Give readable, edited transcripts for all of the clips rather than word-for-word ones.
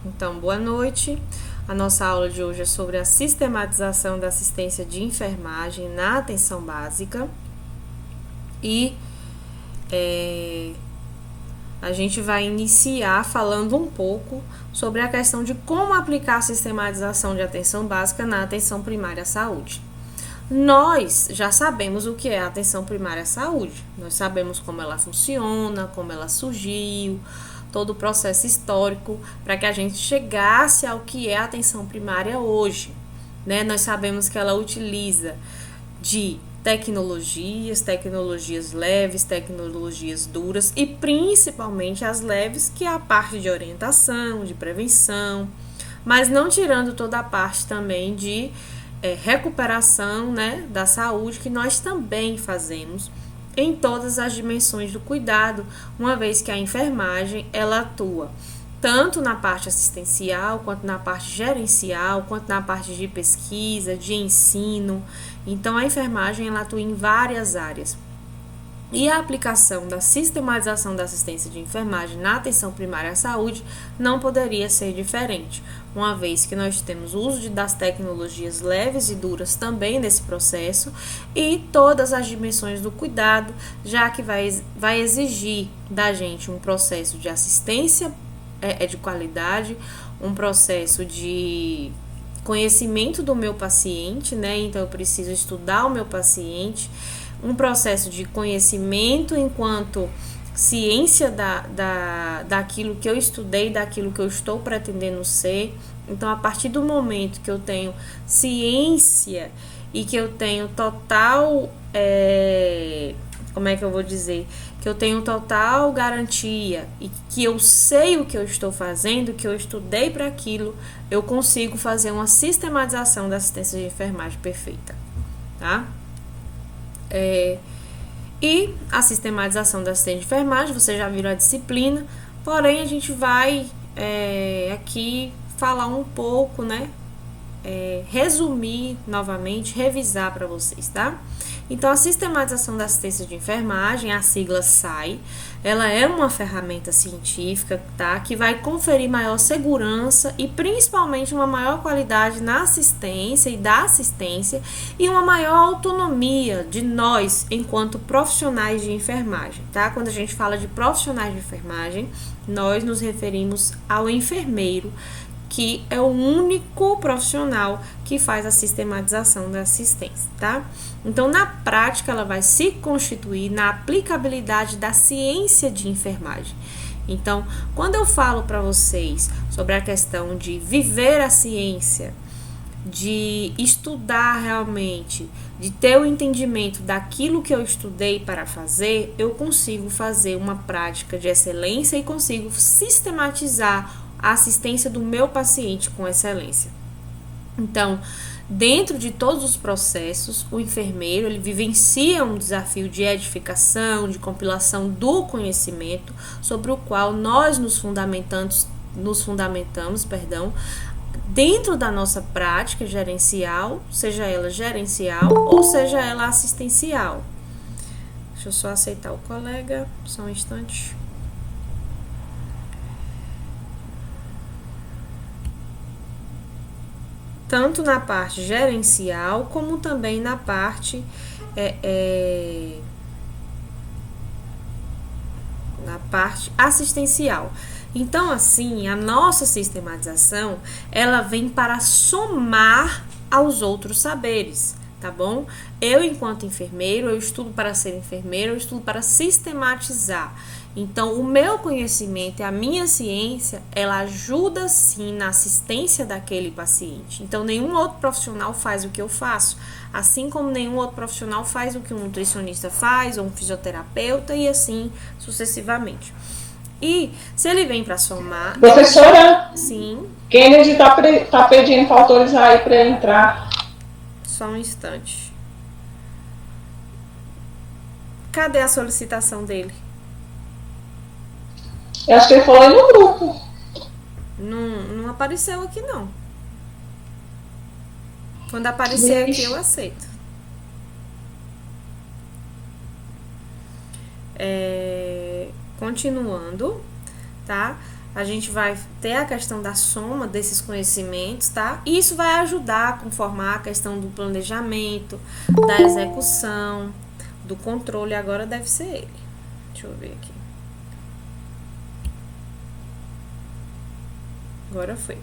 Então, boa noite. A nossa aula de hoje é sobre a sistematização da assistência de enfermagem na atenção básica e a gente vai iniciar falando um pouco sobre a questão de como aplicar a sistematização de atenção básica na atenção primária à saúde. Nós já sabemos o que é a atenção primária à saúde, nós sabemos como ela funciona, como ela surgiu, todo o processo histórico para que a gente chegasse ao que é a atenção primária hoje, né? Nós sabemos que ela utiliza de tecnologias leves, tecnologias duras e principalmente as leves, que é a parte de orientação, de prevenção, mas não tirando toda a parte também de recuperação, né, da saúde, que nós também fazemos em todas as dimensões do cuidado, uma vez que a enfermagem ela atua tanto na parte assistencial, quanto na parte gerencial, quanto na parte de pesquisa, de ensino. Então, a enfermagem ela atua em várias áreas. E a aplicação da sistematização da assistência de enfermagem na atenção primária à saúde não poderia ser diferente, uma vez que nós temos o uso das tecnologias leves e duras também nesse processo e todas as dimensões do cuidado, já que vai exigir da gente um processo de assistência de qualidade, um processo de conhecimento do meu paciente, né? Então eu preciso estudar o meu paciente, um processo de conhecimento enquanto ciência daquilo que eu estudei, daquilo que eu estou pretendendo ser. Então, a partir do momento que eu tenho ciência e que eu tenho total, como é que eu vou dizer? Que eu tenho total garantia e que eu sei o que eu estou fazendo, que eu estudei para aquilo, eu consigo fazer uma sistematização da assistência de enfermagem perfeita, tá? E a sistematização da assistência de enfermagem, você já viu a disciplina, porém a gente vai aqui falar um pouco, né? Resumir novamente, revisar para vocês, tá? Então, a sistematização da assistência de enfermagem, a sigla SAI, ela é uma ferramenta científica, tá? Que vai conferir maior segurança e principalmente uma maior qualidade na assistência e da assistência e uma maior autonomia de nós enquanto profissionais de enfermagem, tá? Quando a gente fala de profissionais de enfermagem, nós nos referimos ao enfermeiro, que é o único profissional que faz a sistematização da assistência, tá? Então, na prática, ela vai se constituir na aplicabilidade da ciência de enfermagem. Então, quando eu falo para vocês sobre a questão de viver a ciência, de estudar realmente, de ter o entendimento daquilo que eu estudei para fazer, eu consigo fazer uma prática de excelência e consigo sistematizar a assistência do meu paciente com excelência. Então, dentro de todos os processos, o enfermeiro ele vivencia um desafio de edificação, de compilação do conhecimento sobre o qual nós nos fundamentamos, dentro da nossa prática gerencial, seja ela gerencial ou seja ela assistencial. Deixa eu só aceitar o colega, só um instante. Tanto na parte gerencial, como também na parte assistencial. Então, assim, a nossa sistematização, ela vem para somar aos outros saberes, tá bom? Eu, enquanto enfermeiro, eu estudo para ser enfermeiro, eu estudo para sistematizar. Então, o meu conhecimento e a minha ciência, ela ajuda sim na assistência daquele paciente. Então, nenhum outro profissional faz o que eu faço, assim como nenhum outro profissional faz o que um nutricionista faz, ou um fisioterapeuta, e assim sucessivamente. E se ele vem para somar... Professora? Sim. Kennedy está pedindo para autorizar aí para entrar. Só um instante. Cadê a solicitação dele? Eu acho que ele falou aí no grupo. Não apareceu aqui, não. Quando aparecer aqui, eu aceito. Continuando, tá? a gente vai ter a questão da soma desses conhecimentos, tá? E isso vai ajudar a conformar a questão do planejamento, da execução, do controle. Agora deve ser ele. Deixa eu ver aqui. Agora foi.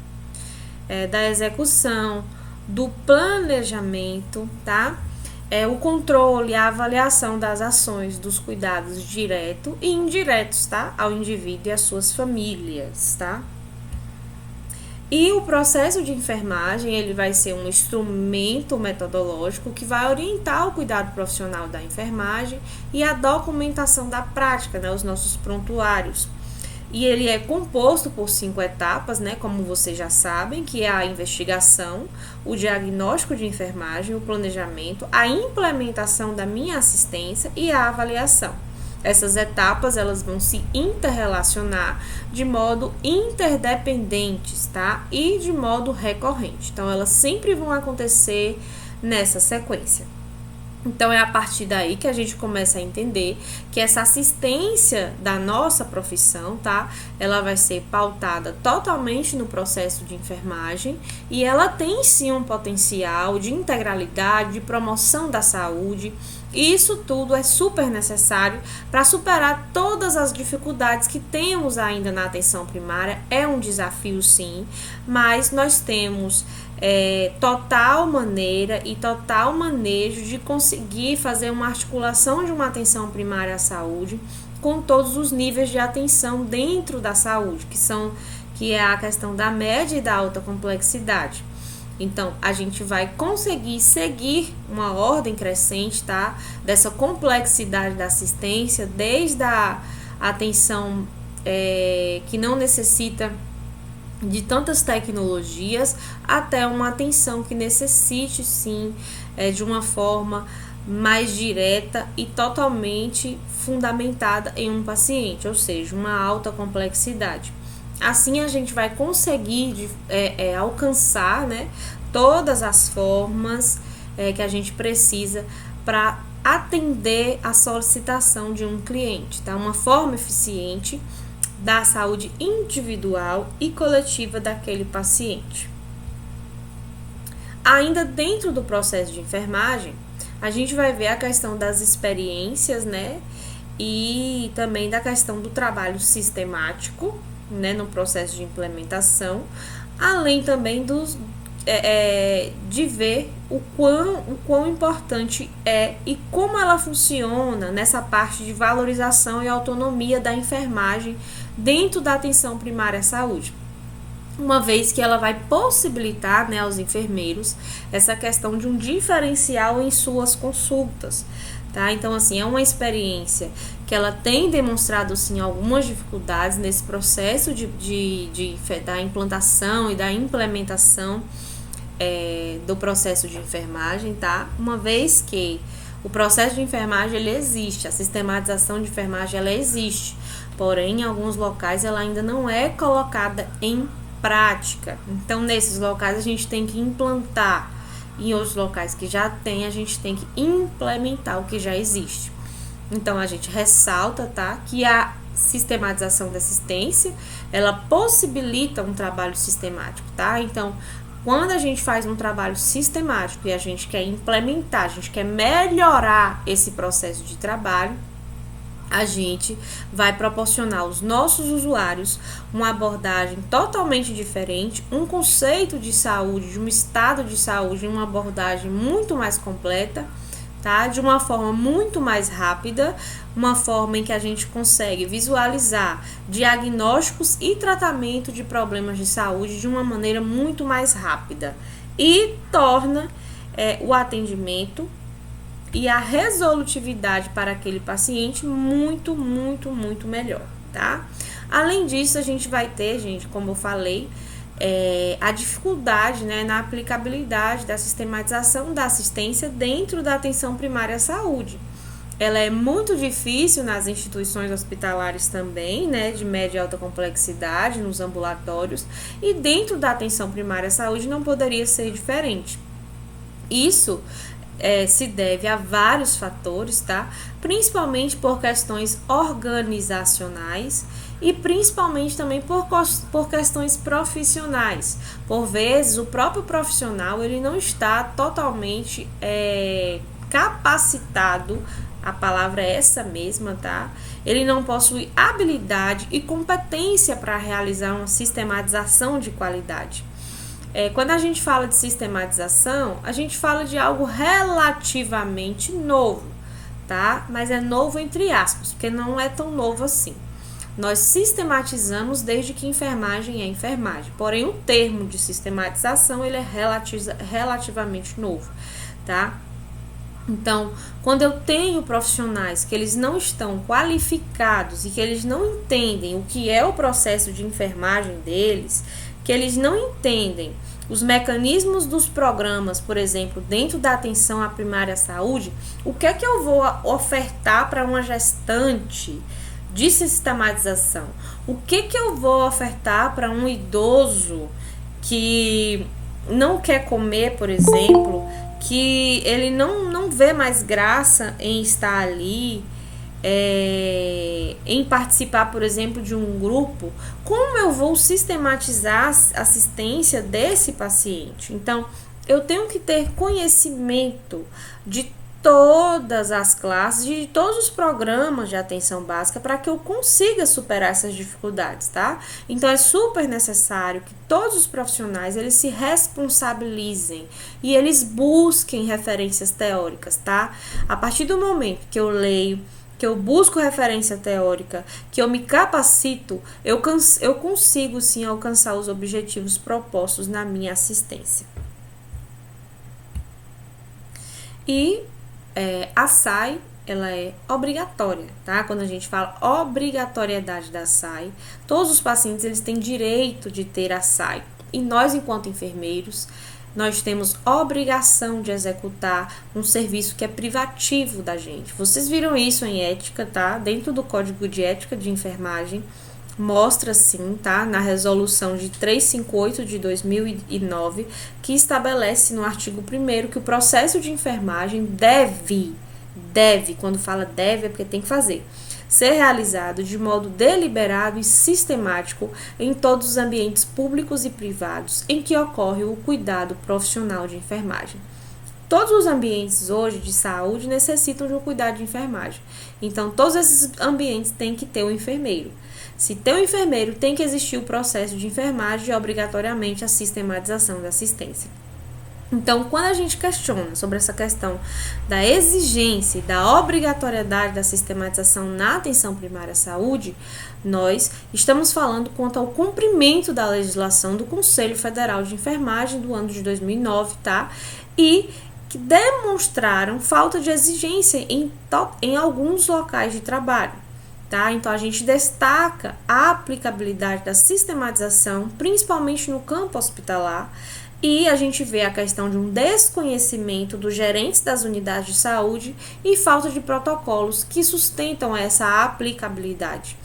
Da execução, do planejamento, tá? O controle, a avaliação das ações, dos cuidados diretos e indiretos, tá? Ao indivíduo e às suas famílias, tá? E o processo de enfermagem, ele vai ser um instrumento metodológico que vai orientar o cuidado profissional da enfermagem e a documentação da prática, né? Os nossos prontuários. E ele é composto por 5 etapas, né, como vocês já sabem, que é a investigação, o diagnóstico de enfermagem, o planejamento, a implementação da minha assistência e a avaliação. Essas etapas, elas vão se interrelacionar de modo interdependentes, tá? E de modo recorrente. Então, elas sempre vão acontecer nessa sequência. Então, é a partir daí que a gente começa a entender que essa assistência da nossa profissão, tá? Ela vai ser pautada totalmente no processo de enfermagem e ela tem sim um potencial de integralidade, de promoção da saúde. E isso tudo é super necessário para superar todas as dificuldades que temos ainda na atenção primária. É um desafio sim, mas nós temos total maneira e total manejo de conseguir fazer uma articulação de uma atenção primária à saúde com todos os níveis de atenção dentro da saúde, que é a questão da média e da alta complexidade. Então, a gente vai conseguir seguir uma ordem crescente, tá? Dessa complexidade da assistência, desde a atenção que não necessita de tantas tecnologias, até uma atenção que necessite, sim, de uma forma mais direta e totalmente fundamentada em um paciente, ou seja, uma alta complexidade. Assim a gente vai conseguir alcançar, né, todas as formas que a gente precisa para atender a solicitação de um cliente, tá? Uma forma eficiente da saúde individual e coletiva daquele paciente. Ainda dentro do processo de enfermagem, a gente vai ver a questão das experiências, né, e também da questão do trabalho sistemático, né, no processo de implementação, além também de ver o quão importante é e como ela funciona nessa parte de valorização e autonomia da enfermagem dentro da atenção primária à saúde. Uma vez que ela vai possibilitar, né, aos enfermeiros essa questão de um diferencial em suas consultas, tá? Então, assim, é uma experiência que ela tem demonstrado, sim, algumas dificuldades nesse processo da implantação e da implementação do processo de enfermagem, tá? Uma vez que o processo de enfermagem, ele existe, a sistematização de enfermagem, ela existe, porém, em alguns locais ela ainda não é colocada em prática. Então, nesses locais a gente tem que implantar, em outros locais que já tem, a gente tem que implementar o que já existe. Então, a gente ressalta, tá, que a sistematização da assistência, ela possibilita um trabalho sistemático, tá? Então, quando a gente faz um trabalho sistemático e a gente quer implementar, a gente quer melhorar esse processo de trabalho, a gente vai proporcionar aos nossos usuários uma abordagem totalmente diferente, um conceito de saúde, de um estado de saúde, uma abordagem muito mais completa, tá? De uma forma muito mais rápida, uma forma em que a gente consegue visualizar diagnósticos e tratamento de problemas de saúde de uma maneira muito mais rápida e torna o atendimento e a resolutividade para aquele paciente muito, muito, muito melhor, tá? Além disso, a gente vai ter, gente, como eu falei, a dificuldade, né, na aplicabilidade da sistematização da assistência dentro da atenção primária à saúde. Ela é muito difícil nas instituições hospitalares também, né, de média e alta complexidade, nos ambulatórios, e dentro da atenção primária à saúde não poderia ser diferente. Isso se deve a vários fatores, tá? Principalmente por questões organizacionais e principalmente também por questões profissionais. Por vezes, o próprio profissional ele não está totalmente capacitado, a palavra é essa mesma, tá? Ele não possui habilidade e competência para realizar uma sistematização de qualidade. Quando a gente fala de sistematização, a gente fala de algo relativamente novo, tá? Mas é novo entre aspas, porque não é tão novo assim. Nós sistematizamos desde que enfermagem é enfermagem. Porém, o termo de sistematização, ele é relativamente novo, tá? Então, quando eu tenho profissionais que eles não estão qualificados e que eles não entendem o que é o processo de enfermagem deles, que eles não entendem os mecanismos dos programas, por exemplo, dentro da atenção à primária saúde, o que é que eu vou ofertar para uma gestante de sistematização? O que eu vou ofertar para um idoso que não quer comer, por exemplo, que ele não vê mais graça em estar ali, em participar, por exemplo, de um grupo? Como eu vou sistematizar a assistência desse paciente? Então, eu tenho que ter conhecimento de todas as classes, de todos os programas de atenção básica para que eu consiga superar essas dificuldades, tá? Então é super necessário que todos os profissionais eles se responsabilizem e eles busquem referências teóricas, tá? A partir do momento que eu leio, que eu busco referência teórica, que eu me capacito, eu consigo sim alcançar os objetivos propostos na minha assistência. E a SAI, ela é obrigatória, tá? Quando a gente fala obrigatoriedade da SAI, todos os pacientes eles têm direito de ter a SAI. E nós, enquanto enfermeiros, nós temos obrigação de executar um serviço que é privativo da gente. Vocês viram isso em ética, tá? Dentro do Código de Ética de Enfermagem, mostra sim, tá? Na resolução de 358 de 2009, que estabelece no artigo 1º que o processo de enfermagem deve, quando fala deve é porque tem que fazer, ser realizado de modo deliberado e sistemático em todos os ambientes públicos e privados em que ocorre o cuidado profissional de enfermagem. Todos os ambientes hoje de saúde necessitam de um cuidado de enfermagem. Então, todos esses ambientes têm que ter um enfermeiro. Se tem um enfermeiro, tem que existir o processo de enfermagem e obrigatoriamente a sistematização da assistência. Então, quando a gente questiona sobre essa questão da exigência e da obrigatoriedade da sistematização na atenção primária à saúde, nós estamos falando quanto ao cumprimento da legislação do Conselho Federal de Enfermagem do ano de 2009, tá? E que demonstraram falta de exigência em alguns locais de trabalho, tá? Então, a gente destaca a aplicabilidade da sistematização, principalmente no campo hospitalar, e a gente vê a questão de um desconhecimento dos gerentes das unidades de saúde e falta de protocolos que sustentam essa aplicabilidade.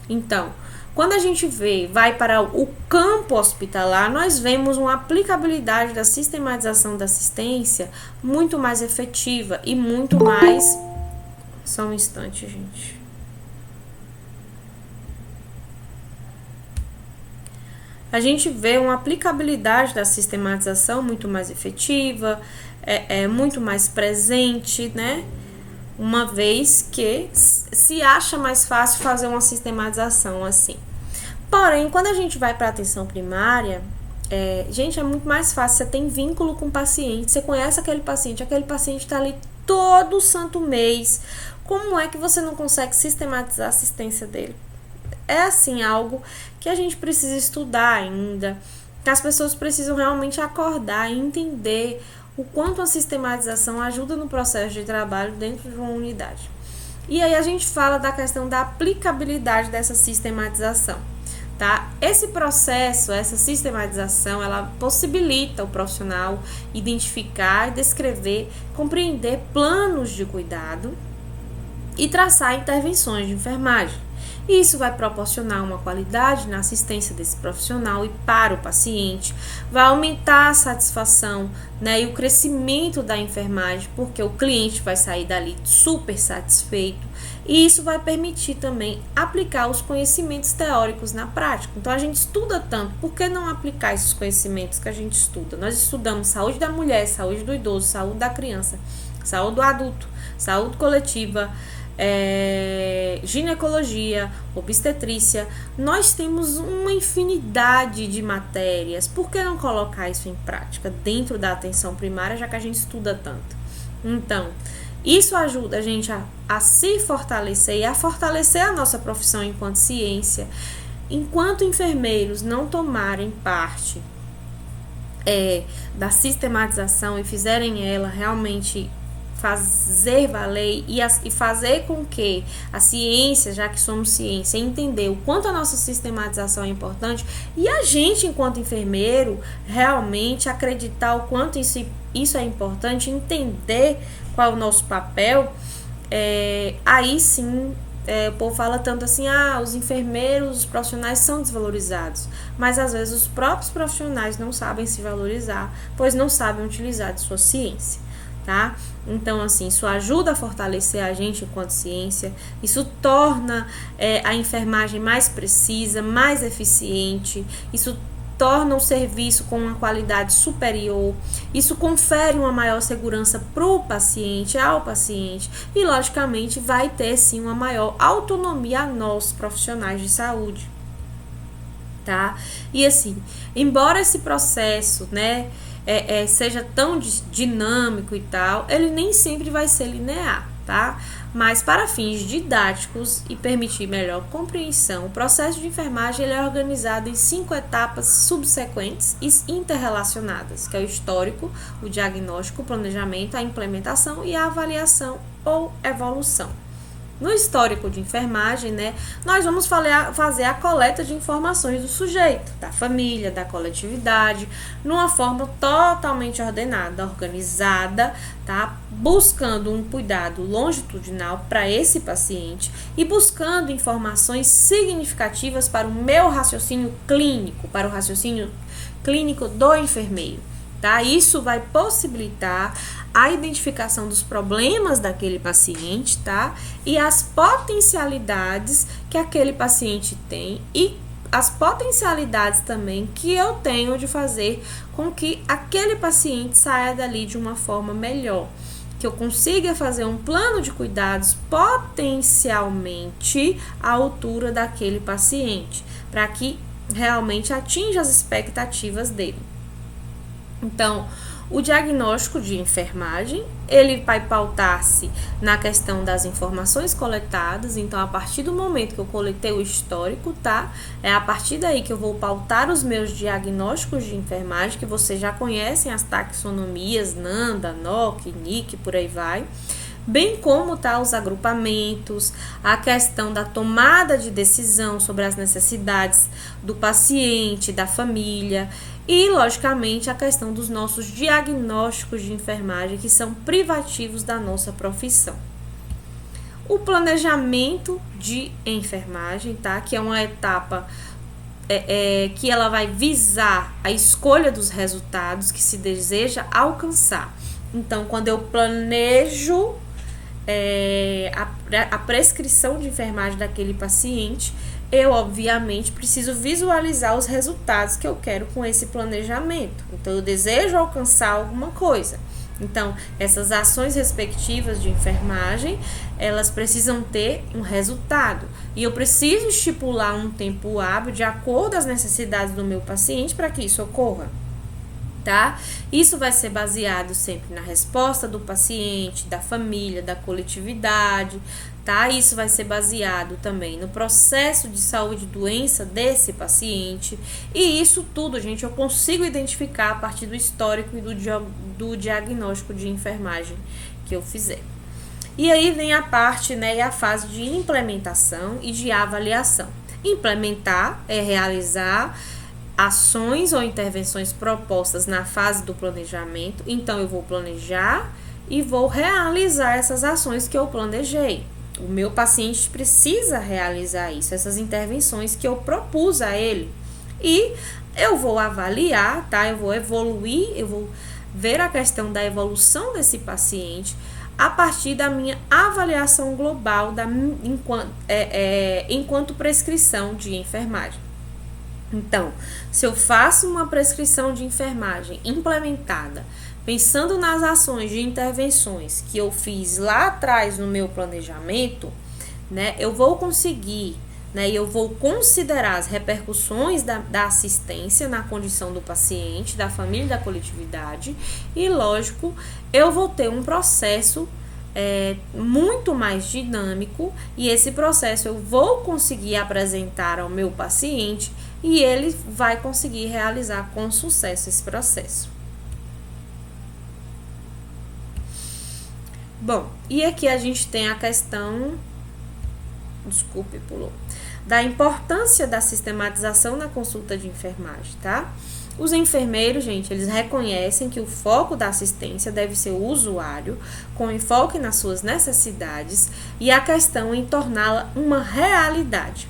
Então, quando a gente vai para o campo hospitalar, nós vemos uma aplicabilidade da sistematização da assistência muito mais efetiva e muito mais... Só um instante, gente. A gente vê uma aplicabilidade da sistematização muito mais efetiva, muito mais presente, né? Uma vez que se acha mais fácil fazer uma sistematização assim. Porém, quando a gente vai para a atenção primária, gente, é muito mais fácil. Você tem vínculo com o paciente, você conhece aquele paciente está ali todo santo mês. Como é que você não consegue sistematizar a assistência dele? É assim, algo que a gente precisa estudar ainda, que as pessoas precisam realmente acordar e entender o quanto a sistematização ajuda no processo de trabalho dentro de uma unidade. E aí a gente fala da questão da aplicabilidade dessa sistematização, tá? Esse processo, essa sistematização, ela possibilita o profissional identificar, descrever, compreender planos de cuidado e traçar intervenções de enfermagem. Isso vai proporcionar uma qualidade na assistência desse profissional e para o paciente, vai aumentar a satisfação, né, e o crescimento da enfermagem, porque o cliente vai sair dali super satisfeito, e isso vai permitir também aplicar os conhecimentos teóricos na prática. Então a gente estuda tanto, por que não aplicar esses conhecimentos que a gente estuda? Nós estudamos saúde da mulher, saúde do idoso, saúde da criança, saúde do adulto, saúde coletiva, ginecologia, obstetrícia. Nós temos uma infinidade de matérias. Por que não colocar isso em prática dentro da atenção primária, já que a gente estuda tanto? Então, isso ajuda a gente a se fortalecer e a fortalecer a nossa profissão enquanto ciência. Enquanto enfermeiros não tomarem parte da sistematização e fizerem ela realmente fazer valer e fazer com que a ciência, já que somos ciência, entender o quanto a nossa sistematização é importante, e a gente, enquanto enfermeiro, realmente acreditar o quanto isso é importante, entender qual é o nosso papel, aí sim, o povo fala tanto assim, os enfermeiros, os profissionais são desvalorizados, mas às vezes os próprios profissionais não sabem se valorizar, pois não sabem utilizar de sua ciência. Tá? Então, assim, isso ajuda a fortalecer a gente enquanto ciência, isso torna a enfermagem mais precisa, mais eficiente, isso torna o serviço com uma qualidade superior, isso confere uma maior segurança para o paciente, ao paciente, e logicamente vai ter sim uma maior autonomia a nós, profissionais de saúde. Tá? E assim, embora esse processo, né, seja tão dinâmico e tal, ele nem sempre vai ser linear, tá? Mas para fins didáticos e permitir melhor compreensão, o processo de enfermagem ele é organizado em 5 etapas subsequentes e interrelacionadas, que é o histórico, o diagnóstico, o planejamento, a implementação e a avaliação ou evolução. No histórico de enfermagem, né, nós vamos fazer a coleta de informações do sujeito, da família, da coletividade, numa forma totalmente ordenada, organizada, tá? Buscando um cuidado longitudinal para esse paciente e buscando informações significativas para o meu raciocínio clínico, para o raciocínio clínico do enfermeiro. Tá? Isso vai possibilitar a identificação dos problemas daquele paciente, tá? E as potencialidades que aquele paciente tem e as potencialidades também que eu tenho de fazer com que aquele paciente saia dali de uma forma melhor, que eu consiga fazer um plano de cuidados potencialmente à altura daquele paciente, para que realmente atinja as expectativas dele. Então, o diagnóstico de enfermagem, ele vai pautar-se na questão das informações coletadas. Então, a partir do momento que eu coletei o histórico, tá? É a partir daí que eu vou pautar os meus diagnósticos de enfermagem, que vocês já conhecem as taxonomias, NANDA, NOC, NIC, por aí vai. Bem como os agrupamentos, a questão da tomada de decisão sobre as necessidades do paciente, da família e, logicamente, a questão dos nossos diagnósticos de enfermagem, que são privativos da nossa profissão. O planejamento de enfermagem, tá? Que é uma etapa que ela vai visar a escolha dos resultados que se deseja alcançar. Então, quando eu planejo a prescrição de enfermagem daquele paciente, eu obviamente preciso visualizar os resultados que eu quero com esse planejamento. Então, eu desejo alcançar alguma coisa. Então, essas ações respectivas de enfermagem, elas precisam ter um resultado. E eu preciso estipular um tempo hábil de acordo com as necessidades do meu paciente para que isso ocorra. Tá? Isso vai ser baseado sempre na resposta do paciente, da família, da coletividade, tá? Isso vai ser baseado também no processo de saúde e doença desse paciente. E isso tudo, gente, eu consigo identificar a partir do histórico e do diagnóstico de enfermagem que eu fizer. E aí vem a parte, né, e a fase de implementação e de avaliação. Implementar é realizar ações ou intervenções propostas na fase do planejamento. Então, eu vou planejar e vou realizar essas ações que eu planejei, O meu paciente precisa realizar isso, essas intervenções que eu propus a ele. E eu vou avaliar, tá? Eu vou evoluir, eu vou ver a questão da evolução desse paciente a partir da minha avaliação global enquanto prescrição de enfermagem. Então, se eu faço uma prescrição de enfermagem implementada, pensando nas ações de intervenções que eu fiz lá atrás no meu planejamento, né, eu vou conseguir, né, e eu vou considerar as repercussões da assistência na condição do paciente, da família e da coletividade, e lógico, eu vou ter um processo muito mais dinâmico, e esse processo eu vou conseguir apresentar ao meu paciente e ele vai conseguir realizar com sucesso esse processo. Bom, e aqui a gente tem a questão, da importância da sistematização na consulta de enfermagem, tá? Os enfermeiros, gente, eles reconhecem que o foco da assistência deve ser o usuário, com enfoque nas suas necessidades e a questão em torná-la uma realidade.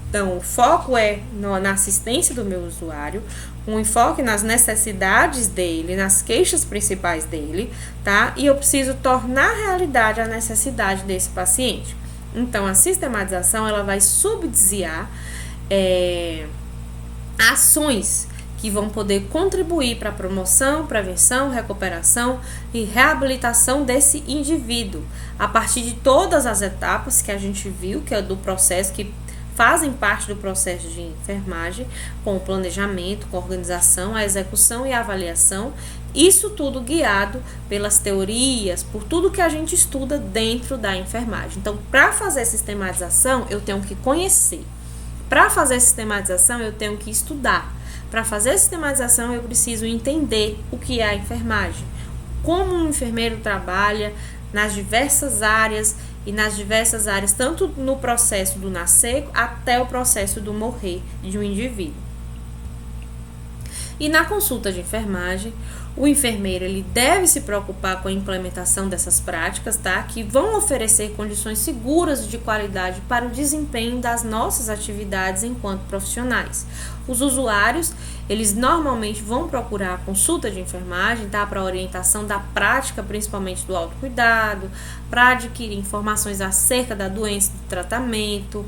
Então, o foco é na assistência do meu usuário, um enfoque nas necessidades dele, nas queixas principais dele, tá? E eu preciso tornar realidade a necessidade desse paciente. Então, a sistematização, ela vai subsidiar ações que vão poder contribuir para a promoção, prevenção, recuperação e reabilitação desse indivíduo, a partir de todas as etapas que a gente viu, que é do processo, que fazem parte do processo de enfermagem, com o planejamento, com a organização, a execução e a avaliação, isso tudo guiado pelas teorias, por tudo que a gente estuda dentro da enfermagem. Então, para fazer sistematização, eu tenho que conhecer. Para fazer sistematização, eu tenho que estudar. Para fazer sistematização, eu preciso entender o que é a enfermagem, como um enfermeiro trabalha nas diversas áreas, tanto no processo do nascer até o processo do morrer de um indivíduo. E na consulta de enfermagem, o enfermeiro ele deve se preocupar com a implementação dessas práticas, tá? Que vão oferecer condições seguras e de qualidade para o desempenho das nossas atividades enquanto profissionais. Os usuários, eles normalmente vão procurar a consulta de enfermagem, tá? Para orientação da prática, principalmente do autocuidado, para adquirir informações acerca da doença e do tratamento,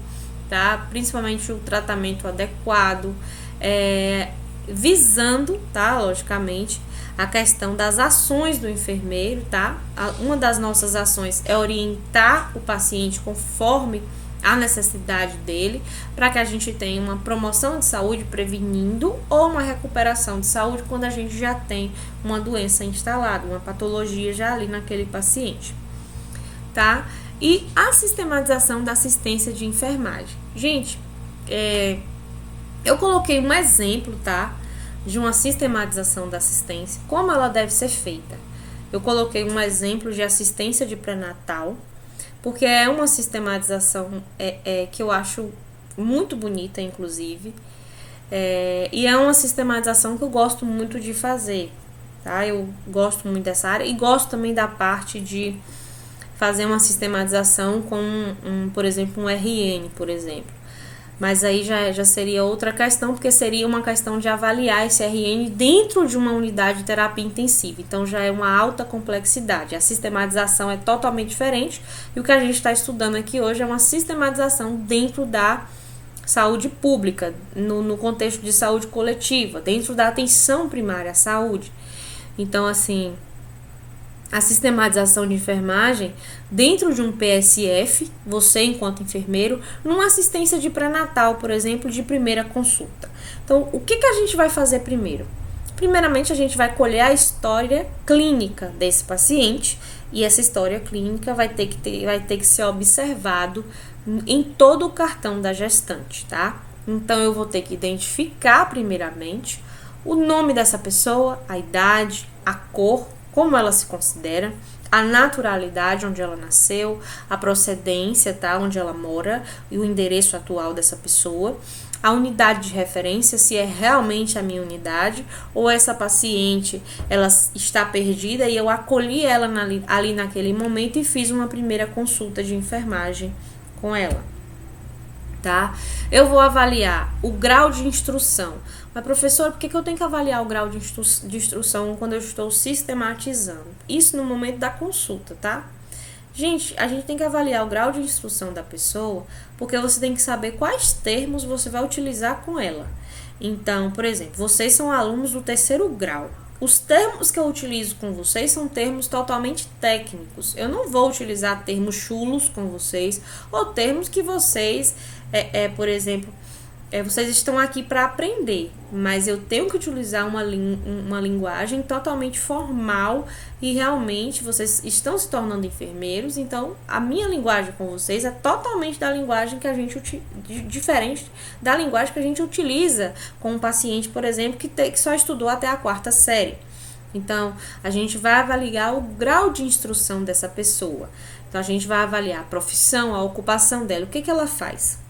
tá? Principalmente o tratamento adequado, visando, tá? Logicamente, a questão das ações do enfermeiro, tá? Uma das nossas ações é orientar o paciente conforme a necessidade dele, para que a gente tenha uma promoção de saúde prevenindo ou uma recuperação de saúde quando a gente já tem uma doença instalada, uma patologia já ali naquele paciente, tá? E a sistematização da assistência de enfermagem. Gente, eu coloquei um exemplo, tá? De uma sistematização da assistência, como ela deve ser feita. Eu coloquei um exemplo de assistência de pré-natal, porque é uma sistematização que eu acho muito bonita, inclusive, e é uma sistematização que eu gosto muito de fazer, tá? Eu gosto muito dessa área e gosto também da parte de fazer uma sistematização com, por exemplo, um RN, por exemplo. Mas aí já seria outra questão, porque seria uma questão de avaliar esse RN dentro de uma unidade de terapia intensiva. Então, já é uma alta complexidade. A sistematização é totalmente diferente. E o que a gente está estudando aqui hoje é uma sistematização dentro da saúde pública, no contexto de saúde coletiva, dentro da atenção primária à saúde. Então, assim, a sistematização de enfermagem dentro de um PSF, você enquanto enfermeiro, numa assistência de pré-natal, por exemplo, de primeira consulta. Então, o que a gente vai fazer primeiro? Primeiramente, a gente vai colher a história clínica desse paciente, e essa história clínica vai ter que ser observado em todo o cartão da gestante, tá? Então, eu vou ter que identificar primeiramente o nome dessa pessoa, a idade, a cor, como ela se considera, a naturalidade, onde ela nasceu, a procedência, tá, onde ela mora e o endereço atual dessa pessoa. a unidade de referência, se é realmente a minha unidade, ou essa paciente ela está perdida e eu acolhi ela ali naquele momento e fiz uma primeira consulta de enfermagem com ela, tá? Eu vou avaliar o grau de instrução. Mas, professor, por que eu tenho que avaliar o grau de instrução quando eu estou sistematizando? Isso no momento da consulta, tá? Gente, a gente tem que avaliar o grau de instrução da pessoa, porque você tem que saber quais termos você vai utilizar com ela. Então, por exemplo, vocês são alunos do 3º grau. Os termos que eu utilizo com vocês são termos totalmente técnicos. Eu não vou utilizar termos chulos com vocês, ou termos que vocês, por exemplo, vocês estão aqui para aprender, mas eu tenho que utilizar uma linguagem totalmente formal e realmente vocês estão se tornando enfermeiros, então a minha linguagem com vocês é totalmente da linguagem que a gente diferente da linguagem que a gente utiliza com um paciente, por exemplo, que só estudou até a 4ª série. Então, a gente vai avaliar o grau de instrução dessa pessoa. Então, a gente vai avaliar a profissão, a ocupação dela, o que ela faz.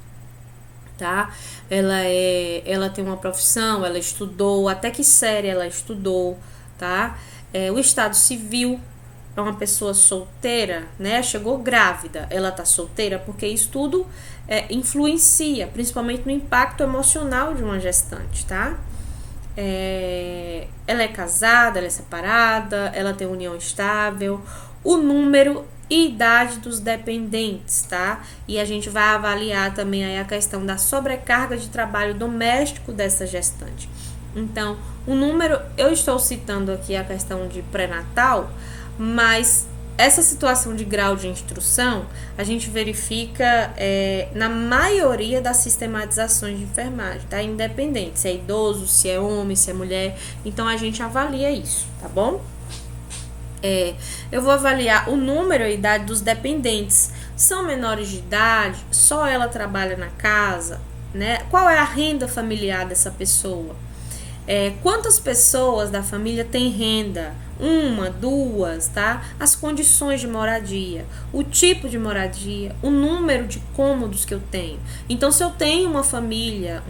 Tá? Ela tem uma profissão, ela estudou, até que série ela estudou, tá? O estado civil, é uma pessoa solteira, né? Chegou grávida, ela tá solteira, porque isso tudo influencia, principalmente no impacto emocional de uma gestante, tá? Ela é casada, ela é separada, ela tem união estável, o número e idade dos dependentes, tá? E a gente vai avaliar também aí a questão da sobrecarga de trabalho doméstico dessa gestante. Então, o número, eu estou citando aqui a questão de pré-natal, mas essa situação de grau de instrução, a gente verifica na maioria das sistematizações de enfermagem, tá? Independente se é idoso, se é homem, se é mulher, então a gente avalia isso, tá bom? Eu vou avaliar o número e a idade dos dependentes. São menores de idade? Só ela trabalha na casa? Né? Qual é a renda familiar dessa pessoa? Quantas pessoas da família têm renda? 1, 2, tá? As condições de moradia, o tipo de moradia, o número de cômodos que eu tenho. Então, se eu tenho uma família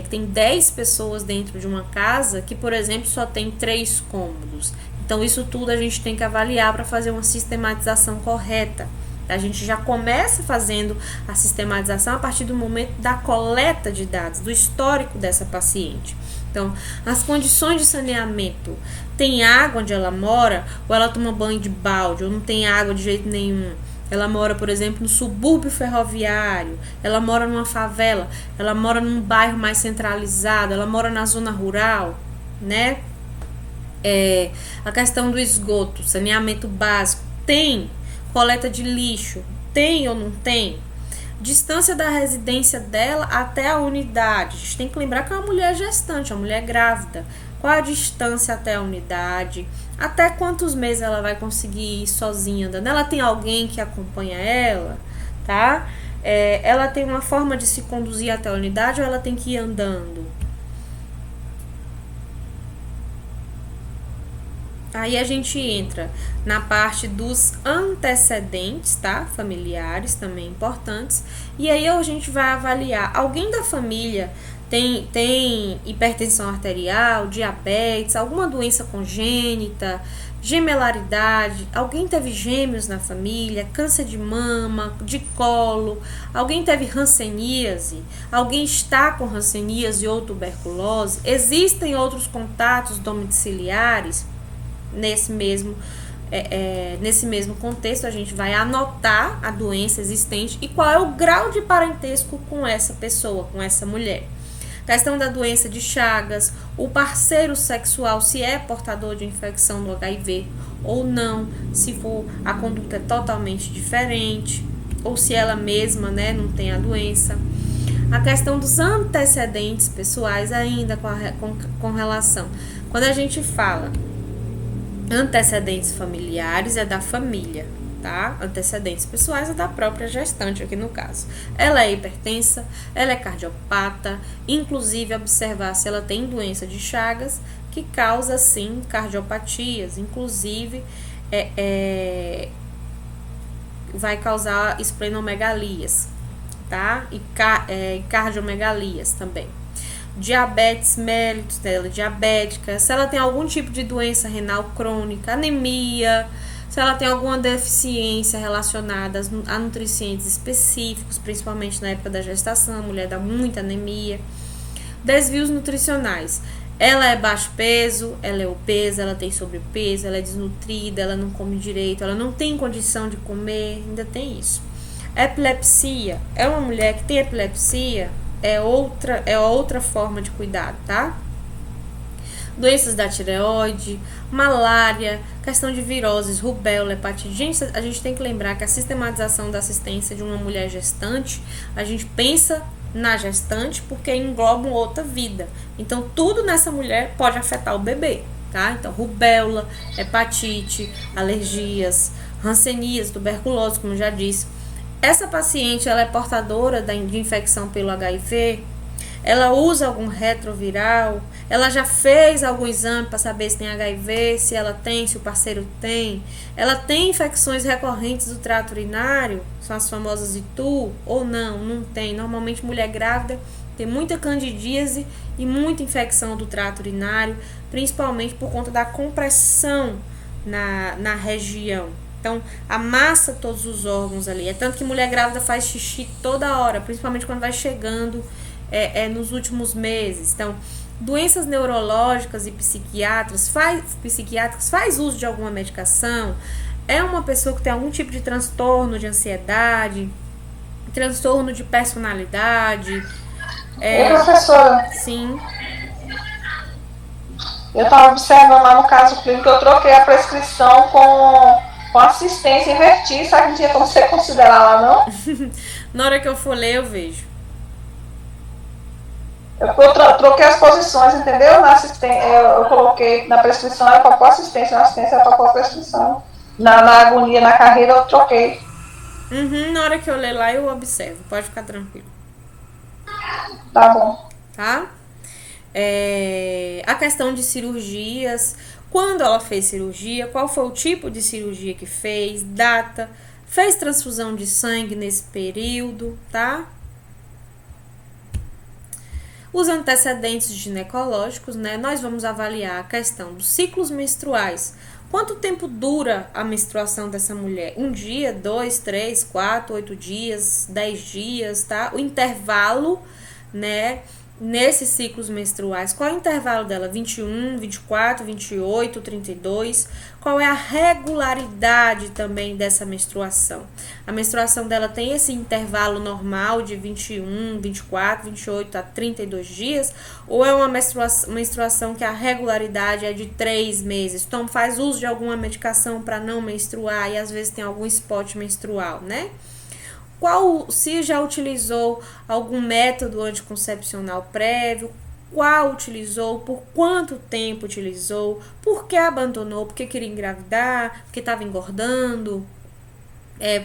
que tem 10 pessoas dentro de uma casa, que, por exemplo, só tem 3 cômodos. Então, isso tudo a gente tem que avaliar para fazer uma sistematização correta. A gente já começa fazendo a sistematização a partir do momento da coleta de dados, do histórico dessa paciente. Então, as condições de saneamento, tem água onde ela mora, ou ela toma banho de balde, ou não tem água de jeito nenhum. Ela mora, por exemplo, no subúrbio ferroviário, ela mora numa favela, ela mora num bairro mais centralizado, ela mora na zona rural, né? A questão do esgoto, saneamento básico, tem coleta de lixo, tem ou não tem? Distância da residência dela até a unidade. A gente tem que lembrar que é uma mulher gestante, uma mulher grávida. Qual a distância até a unidade? Até quantos meses ela vai conseguir ir sozinha andando? Ela tem alguém que acompanha ela, tá? Ela tem uma forma de se conduzir até a unidade ou ela tem que ir andando? Aí a gente entra na parte dos antecedentes, tá? Familiares também importantes. E aí a gente vai avaliar, alguém da família tem hipertensão arterial, diabetes, alguma doença congênita, gemelaridade, alguém teve gêmeos na família, câncer de mama, de colo, alguém teve hanseníase, alguém está com hanseníase ou tuberculose, existem outros contatos domiciliares. Nesse mesmo contexto, a gente vai anotar a doença existente e qual é o grau de parentesco com essa pessoa, com essa mulher. Questão da doença de Chagas, o parceiro sexual, se é portador de infecção do HIV ou não, se for a conduta é totalmente diferente, ou se ela mesma, né, não tem a doença. A questão dos antecedentes pessoais ainda com relação. Quando a gente fala antecedentes familiares é da família, tá? Antecedentes pessoais é da própria gestante aqui no caso. Ela é hipertensa, ela é cardiopata, inclusive observar se ela tem doença de Chagas, que causa sim cardiopatias, inclusive vai causar esplenomegalias, tá? E cardiomegalias também. Diabetes mellitus dela, diabética, se ela tem algum tipo de doença renal crônica, anemia, se ela tem alguma deficiência relacionada a nutrientes específicos, principalmente na época da gestação, a mulher dá muita anemia. Desvios nutricionais. Ela é baixo peso, ela é obesa, ela tem sobrepeso, ela é desnutrida, ela não come direito, ela não tem condição de comer, ainda tem isso. Epilepsia. É uma mulher que tem epilepsia, é outra forma de cuidado, tá? Doenças da tireoide, malária, questão de viroses, rubéola, hepatite. Gente, a gente tem que lembrar que a sistematização da assistência de uma mulher gestante, a gente pensa na gestante porque engloba outra vida. Então, tudo nessa mulher pode afetar o bebê, tá? Então, rubéola, hepatite, alergias, hanseníase, tuberculose, como eu já disse. Essa paciente, ela é portadora de infecção pelo HIV, ela usa algum retroviral, ela já fez algum exame para saber se tem HIV, se ela tem, se o parceiro tem, ela tem infecções recorrentes do trato urinário, são as famosas ITU, ou não tem. Normalmente mulher grávida tem muita candidíase e muita infecção do trato urinário, principalmente por conta da compressão na região. Então, amassa todos os órgãos ali. É tanto que mulher grávida faz xixi toda hora, principalmente quando vai chegando nos últimos meses. Então, doenças neurológicas e psiquiátricas, faz uso de alguma medicação, é uma pessoa que tem algum tipo de transtorno de ansiedade, transtorno de personalidade. Professora? Sim. Eu estava observando lá no caso clínico, eu troquei a prescrição com assistência, inverti, sabe que não tinha como você considerar lá, não? Na hora que eu for ler, eu vejo. Eu troquei as posições, entendeu? Na eu coloquei na prescrição, ela colocou assistência, na assistência ela colocou prescrição. Na agonia, na carreira, eu troquei. Na hora que eu ler lá, eu observo. Pode ficar tranquilo. Tá bom. Tá? A questão de cirurgias. Quando ela fez cirurgia, qual foi o tipo de cirurgia que fez, data, fez transfusão de sangue nesse período, tá? Os antecedentes ginecológicos, né? Nós vamos avaliar a questão dos ciclos menstruais. Quanto tempo dura a menstruação dessa mulher? 1 dia, 2, 3, 4, 8 dias, 10 dias, tá? O intervalo, né? Nesses ciclos menstruais, qual é o intervalo dela? 21, 24, 28, 32? Qual é a regularidade também dessa menstruação? A menstruação dela tem esse intervalo normal de 21, 24, 28 a 32 dias? Ou é uma menstruação que a regularidade é de 3 meses? Então, faz uso de alguma medicação para não menstruar e às vezes tem algum spot menstrual, né? Se já utilizou algum método anticoncepcional prévio, qual utilizou, por quanto tempo utilizou, por que abandonou, porque queria engravidar, porque estava engordando,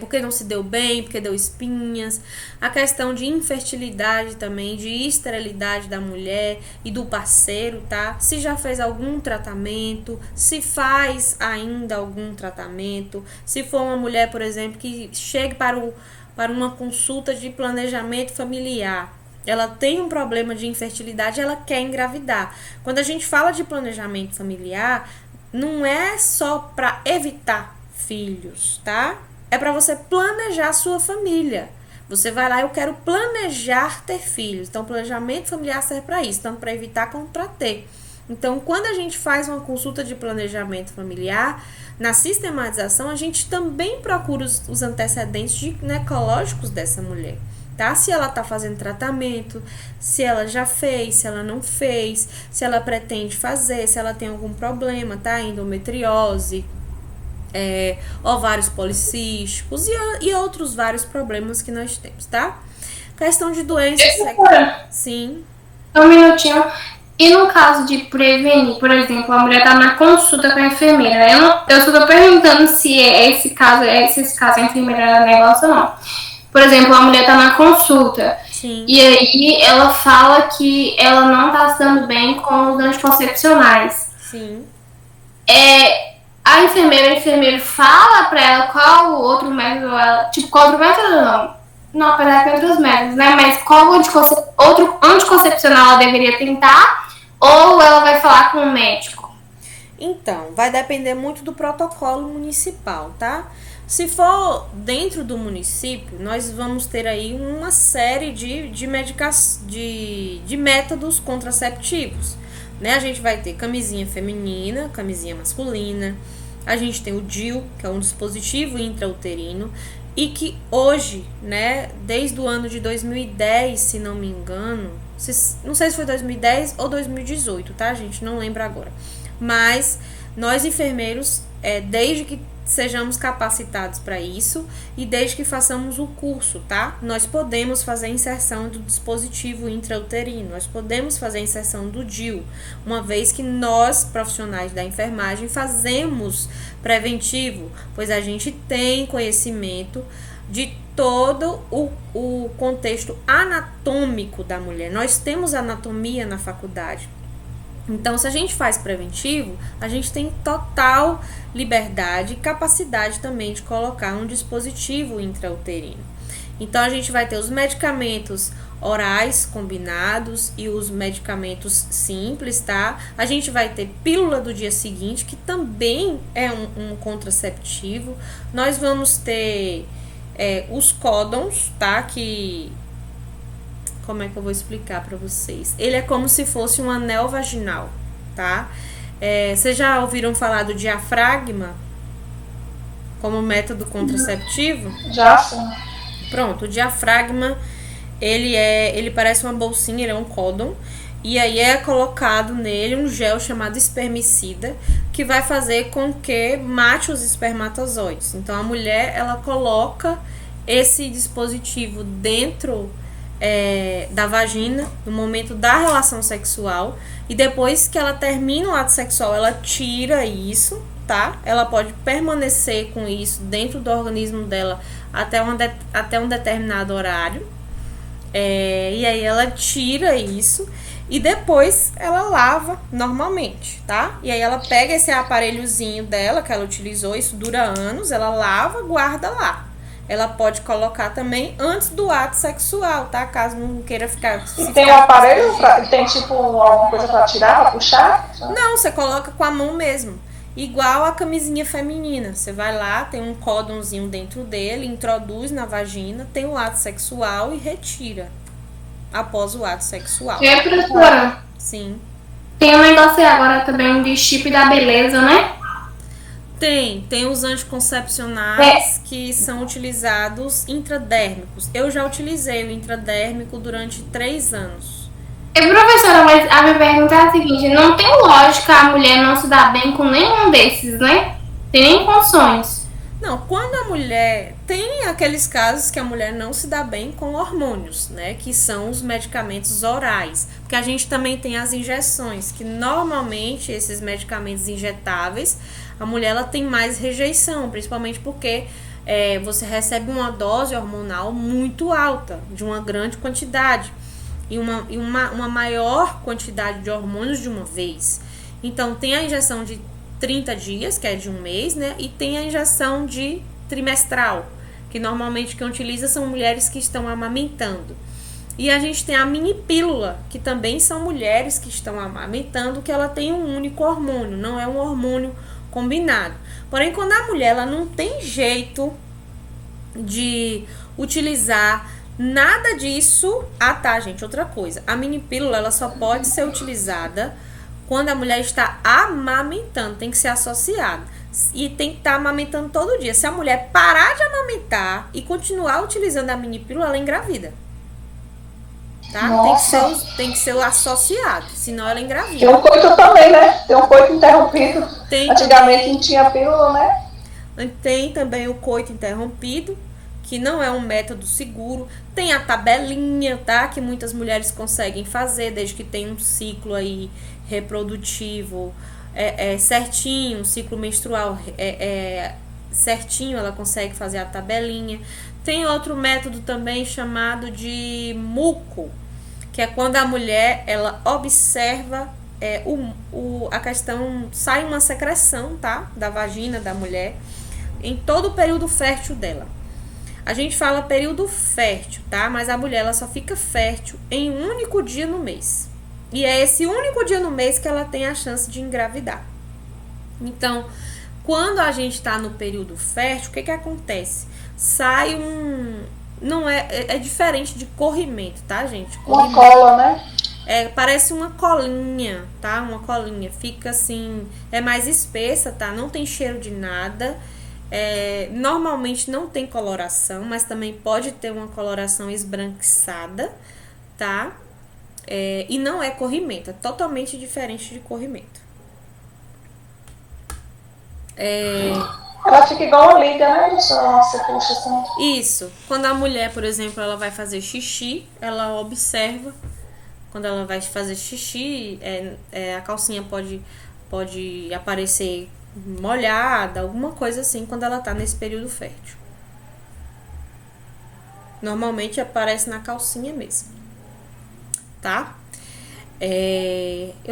porque não se deu bem, porque deu espinhas, a questão de infertilidade também, de esterilidade da mulher e do parceiro, tá? Se já fez algum tratamento, se faz ainda algum tratamento, se for uma mulher, por exemplo, que chegue para uma consulta de planejamento familiar, ela tem um problema de infertilidade, ela quer engravidar. Quando a gente fala de planejamento familiar, não é só para evitar filhos, tá? É para você planejar a sua família. Você vai lá, eu quero planejar ter filhos. Então, planejamento familiar serve para isso, tanto para evitar como para ter. Então, quando a gente faz uma consulta de planejamento familiar, na sistematização, a gente também procura os antecedentes ginecológicos dessa mulher, tá? Se ela tá fazendo tratamento, se ela já fez, se ela não fez, se ela pretende fazer, se ela tem algum problema, tá? Endometriose, ovários policísticos e outros vários problemas que nós temos, tá? Questão de doenças... Sim. Um minutinho. E no caso de prevenir, por exemplo, a mulher tá na consulta com a enfermeira, eu só tô perguntando se esse caso a enfermeira negócio ou não. Por exemplo, a mulher tá na consulta. Sim. E aí ela fala que ela não tá se dando bem com os anticoncepcionais. Sim. A enfermeira fala pra ela qual o outro método, qual outro método não. Não, apesar que outros métodos, né? Mas qual outro anticoncepcional ela deveria tentar? Ou ela vai falar com o médico? Então, vai depender muito do protocolo municipal, tá? Se for dentro do município, nós vamos ter aí uma série de métodos contraceptivos, né? A gente vai ter camisinha feminina, camisinha masculina, a gente tem o DIU, que é um dispositivo intrauterino, e que hoje, né, desde o ano de 2010, se não me engano, não sei se foi 2010 ou 2018, tá, gente? Não lembro agora. Mas nós enfermeiros, desde que sejamos capacitados para isso e desde que façamos o curso, tá? Nós podemos fazer a inserção do dispositivo intrauterino, nós podemos fazer a inserção do DIU, uma vez que nós, profissionais da enfermagem, fazemos preventivo, pois a gente tem conhecimento de todo o contexto anatômico da mulher. Nós temos anatomia na faculdade. Então, se a gente faz preventivo, a gente tem total liberdade e capacidade também de colocar um dispositivo intrauterino. Então, a gente vai ter os medicamentos orais combinados e os medicamentos simples, tá? A gente vai ter pílula do dia seguinte, que também é um contraceptivo. Nós vamos ter os códons, tá? Que... Como é que eu vou explicar para vocês? Ele é como se fosse um anel vaginal, tá? Vocês já ouviram falar do diafragma como método contraceptivo? Já sim. Pronto, o diafragma, ele parece uma bolsinha, ele é um códon, e aí é colocado nele um gel chamado espermicida, que vai fazer com que mate os espermatozoides. Então, a mulher, ela coloca esse dispositivo dentro da vagina no momento da relação sexual, e depois que ela termina o ato sexual, ela tira isso, tá? Ela pode permanecer com isso dentro do organismo dela até um determinado horário, e aí ela tira isso e depois ela lava normalmente, tá? E aí ela pega esse aparelhozinho dela que ela utilizou, isso dura anos, ela lava, guarda lá. Ela pode colocar também antes do ato sexual, tá? Caso não queira ficar... Tem um aparelho? Tem tipo alguma coisa pra tirar, pra puxar? Não, você coloca com a mão mesmo. Igual a camisinha feminina. Você vai lá, tem um códonzinho dentro dele, introduz na vagina, tem o ato sexual e retira após o ato sexual. Professora? Sim. Tem um negócio aí agora também de chip da beleza, né? Tem os anticoncepcionais que são utilizados intradérmicos. Eu já utilizei o intradérmico durante 3 anos. Professora, mas a minha pergunta é a seguinte: não tem lógica a mulher não se dar bem com nenhum desses, né? Tem nem condições. Não, quando a mulher... Tem aqueles casos que a mulher não se dá bem com hormônios, né? Que são os medicamentos orais. Porque a gente também tem as injeções, que normalmente esses medicamentos injetáveis, a mulher ela tem mais rejeição, principalmente porque você recebe uma dose hormonal muito alta, de uma grande quantidade, e uma maior quantidade de hormônios de uma vez. Então, tem a injeção de 30 dias, que é de 1 mês, né? E tem a injeção de trimestral, que normalmente quem utiliza são mulheres que estão amamentando. E a gente tem a mini pílula, que também são mulheres que estão amamentando, que ela tem um único hormônio, não é um hormônio combinado. Porém, quando a mulher ela não tem jeito de utilizar nada disso... Ah, tá, gente, outra coisa. A mini pílula, ela só pode ser utilizada quando a mulher está amamentando, tem que ser associada. E tem que estar amamentando todo dia. Se a mulher parar de amamentar e continuar utilizando a mini pílula, ela engravida. Tá? Tem que ser o associado, senão ela engravida. Tem um coito também, né? Tem um coito interrompido. Antigamente não tinha pílula, né? Tem também o coito interrompido, que não é um método seguro. Tem a tabelinha, tá? Que muitas mulheres conseguem fazer, desde que tem um ciclo aí reprodutivo certinho, um ciclo menstrual certinho, ela consegue fazer a tabelinha. Tem outro método também chamado de muco, que é quando a mulher ela observa a questão, sai uma secreção, tá? Da vagina da mulher em todo o período fértil dela. A gente fala período fértil, tá? Mas a mulher, ela só fica fértil em um único dia no mês. E é esse único dia no mês que ela tem a chance de engravidar. Então, quando a gente tá no período fértil, o que acontece? Sai não é diferente de corrimento, tá, gente? Uma cola, né? Parece uma colinha, tá? Uma colinha. Fica assim, é mais espessa, tá? Não tem cheiro de nada. Normalmente não tem coloração, mas também pode ter uma coloração esbranquiçada, tá? E não é corrimento, é totalmente diferente de corrimento. Ela fica igual uma liga, né? Você puxa assim. Isso. Quando a mulher, por exemplo, ela vai fazer xixi, ela observa. Quando ela vai fazer xixi, a calcinha pode aparecer molhada, alguma coisa assim, quando ela tá nesse período fértil. Normalmente aparece na calcinha mesmo. Tá?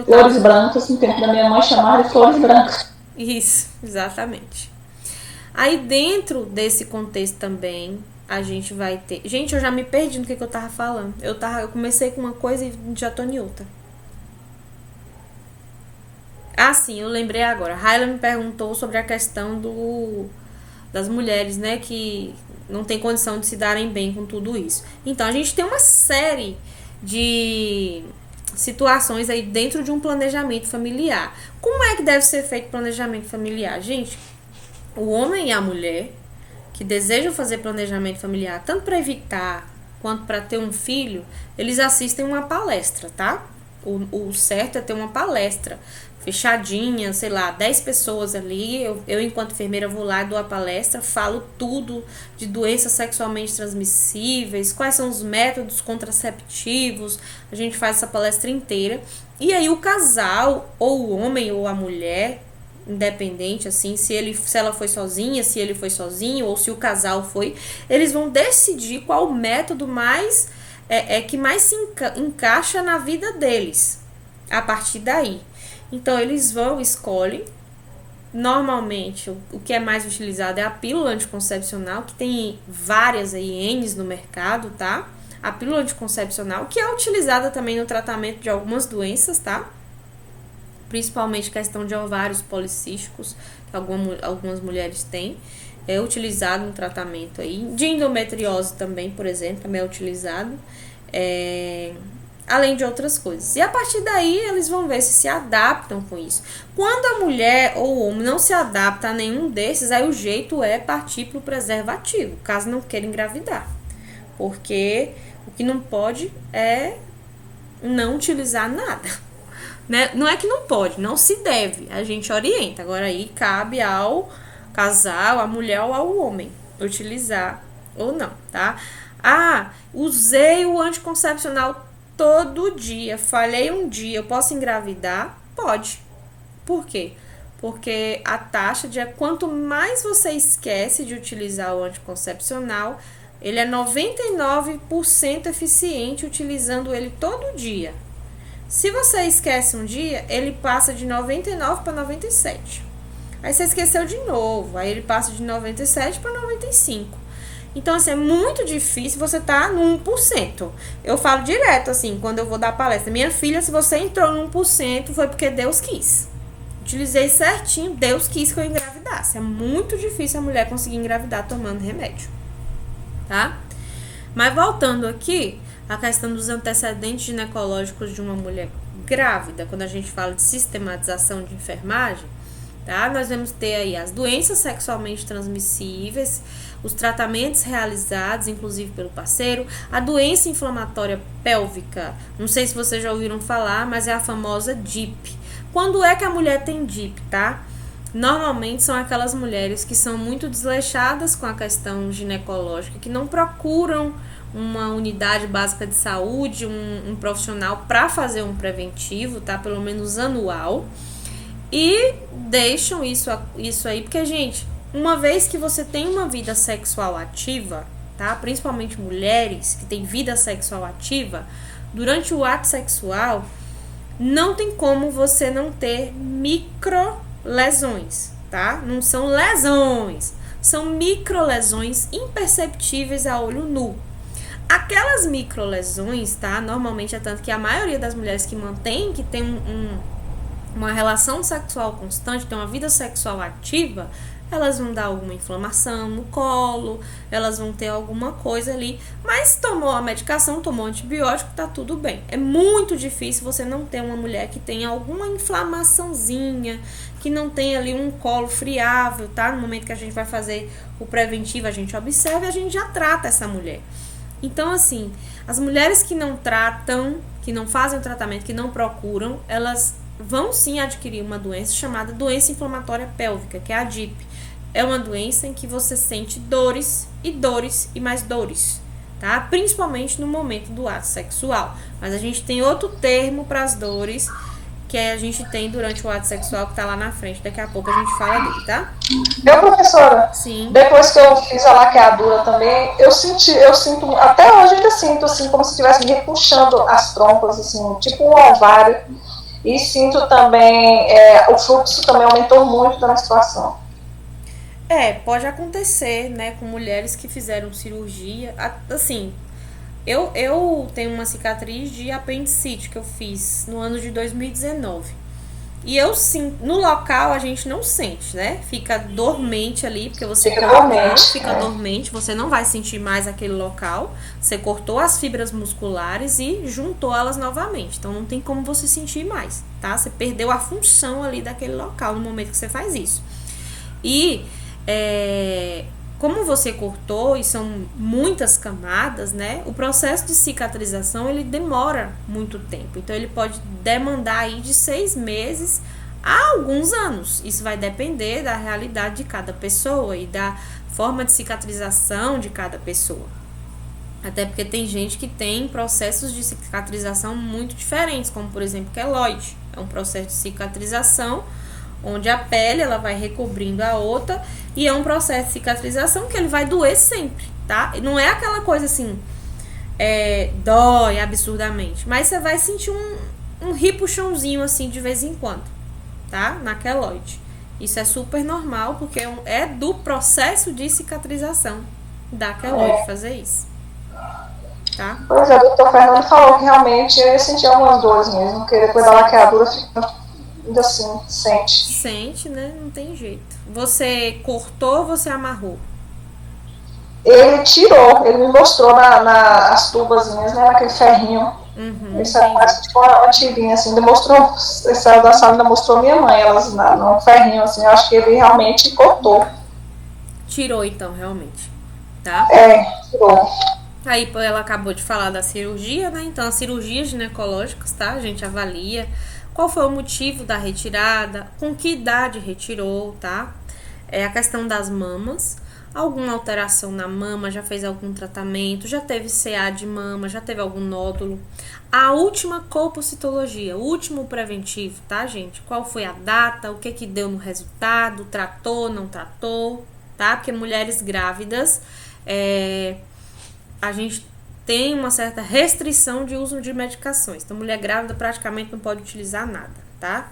Flores brancas, no tempo da minha mãe chamava de flores brancas. Isso, exatamente. Aí dentro desse contexto também, a gente vai ter... Gente, eu já me perdi no que eu tava falando. Eu comecei com uma coisa e já tô em outra. Ah, sim, eu lembrei agora. Raila me perguntou sobre a questão das mulheres, né, que não tem condição de se darem bem com tudo isso. Então, a gente tem uma série de situações aí dentro de um planejamento familiar. Como é que deve ser feito o planejamento familiar? Gente, o homem e a mulher que desejam fazer planejamento familiar, tanto para evitar quanto para ter um filho, eles assistem uma palestra, tá? O certo é ter uma palestra fechadinha, sei lá, 10 pessoas ali. Eu enquanto enfermeira, vou lá e dou a palestra, falo tudo de doenças sexualmente transmissíveis, quais são os métodos contraceptivos, a gente faz essa palestra inteira. E aí o casal, ou o homem ou a mulher, independente, assim, se ela foi sozinha, se ele foi sozinho, ou se o casal foi, eles vão decidir qual o método mais que mais se encaixa na vida deles, a partir daí. Então, eles escolhem, normalmente, o que é mais utilizado é a pílula anticoncepcional, que tem várias aí, N's no mercado, tá? A pílula anticoncepcional, que é utilizada também no tratamento de algumas doenças, tá? Principalmente questão de ovários policísticos, que algumas mulheres têm, é utilizado no tratamento aí. De endometriose também, por exemplo, também é utilizado, além de outras coisas. E a partir daí, eles vão ver se adaptam com isso. Quando a mulher ou o homem não se adapta a nenhum desses, aí o jeito é partir para o preservativo, caso não queira engravidar. Porque o que não pode é não utilizar nada. Né? Não é que não pode, não se deve, a gente orienta. Agora aí cabe ao casal, à mulher ou ao homem utilizar ou não, tá? Usei o anticoncepcional todo dia, falhei um dia, eu posso engravidar? Pode. Por quê? Porque a taxa quanto mais você esquece de utilizar o anticoncepcional, ele é 99% eficiente utilizando ele todo dia. Se você esquece um dia, ele passa de 99 para 97. Aí você esqueceu de novo, aí ele passa de 97 para 95. Então, assim, é muito difícil você estar no 1%. Eu falo direto, assim, quando eu vou dar palestra. Minha filha, se você entrou no 1%, foi porque Deus quis. Utilizei certinho, Deus quis que eu engravidasse. É muito difícil a mulher conseguir engravidar tomando remédio, tá? Mas voltando aqui, a questão dos antecedentes ginecológicos de uma mulher grávida, quando a gente fala de sistematização de enfermagem, tá? Nós vamos ter aí as doenças sexualmente transmissíveis, os tratamentos realizados, inclusive pelo parceiro, a doença inflamatória pélvica, não sei se vocês já ouviram falar, mas é a famosa DIP. Quando é que a mulher tem DIP, tá? Normalmente são aquelas mulheres que são muito desleixadas com a questão ginecológica, que não procuram uma unidade básica de saúde, um profissional para fazer um preventivo, tá? Pelo menos anual. E deixam isso aí, porque, gente, uma vez que você tem uma vida sexual ativa, tá? Principalmente mulheres que têm vida sexual ativa, durante o ato sexual, não tem como você não ter micro lesões, tá? Não são lesões, são microlesões imperceptíveis a olho nu. Aquelas microlesões, tá? Normalmente é tanto que a maioria das mulheres que mantém, que tem uma relação sexual constante, tem uma vida sexual ativa, elas vão dar alguma inflamação no colo, elas vão ter alguma coisa ali, mas tomou a medicação, tomou antibiótico, tá tudo bem. É muito difícil você não ter uma mulher que tenha alguma inflamaçãozinha, que não tenha ali um colo friável, tá? No momento que a gente vai fazer o preventivo, a gente observa e a gente já trata essa mulher. Então, assim, as mulheres que não tratam, que não fazem o tratamento, que não procuram, elas vão sim adquirir uma doença chamada doença inflamatória pélvica, que é a DIP. É uma doença em que você sente dores e mais dores, tá? Principalmente no momento do ato sexual. Mas a gente tem outro termo para as dores que a gente tem durante o ato sexual, que tá lá na frente. Daqui a pouco a gente fala dele, tá? Meu, professora, sim. Depois que eu fiz a laqueadura também, eu sinto, até hoje ainda sinto, assim, como se estivesse repuxando as trompas, assim, tipo um ovário. E sinto também, o fluxo também aumentou muito da menstruação. Pode acontecer, né, com mulheres que fizeram cirurgia, assim, eu tenho uma cicatriz de apendicite que eu fiz no ano de 2019. E eu sinto, no local a gente não sente, né? Fica dormente ali, porque você fica dormente, você não vai sentir mais aquele local. Você cortou as fibras musculares e juntou elas novamente. Então não tem como você sentir mais, tá? Você perdeu a função ali daquele local no momento que você faz isso. E como você cortou e são muitas camadas, né? O processo de cicatrização, ele demora muito tempo. Então, ele pode demandar aí de 6 meses a alguns anos. Isso vai depender da realidade de cada pessoa e da forma de cicatrização de cada pessoa. Até porque tem gente que tem processos de cicatrização muito diferentes, como, por exemplo, queloide. É um processo de cicatrização onde a pele ela vai recobrindo a outra e é um processo de cicatrização que ele vai doer sempre, tá? Não é aquela coisa assim, dói absurdamente, mas você vai sentir um ripuxãozinho assim de vez em quando, tá? Na queloide. Isso é super normal porque é do processo de cicatrização da queloide fazer isso, tá? Pois é, o doutor Fernando falou que realmente eu senti algumas dores mesmo, porque depois da laqueadura fica ainda assim, sente. Sente, né? Não tem jeito. Você cortou ou você amarrou? Ele tirou, ele me mostrou as tubazinhas, né? Naquele ferrinho. Isso é tipo uma tirinha, assim. Ele mostrou, esse saiu da sala, ainda mostrou minha mãe, elas no ferrinho, assim. Eu acho que ele realmente cortou. Tirou, então, realmente. Tá? Tirou. Aí ela acabou de falar da cirurgia, né? Então, as cirurgias ginecológicas, tá? A gente avalia qual foi o motivo da retirada, com que idade retirou, tá? A questão das mamas, alguma alteração na mama, já fez algum tratamento, já teve CA de mama, já teve algum nódulo. A última colpocitologia, o último preventivo, tá, gente? Qual foi a data, o que deu no resultado, tratou, não tratou, tá? Porque mulheres grávidas, a gente tem uma certa restrição de uso de medicações. Então, mulher grávida praticamente não pode utilizar nada, tá?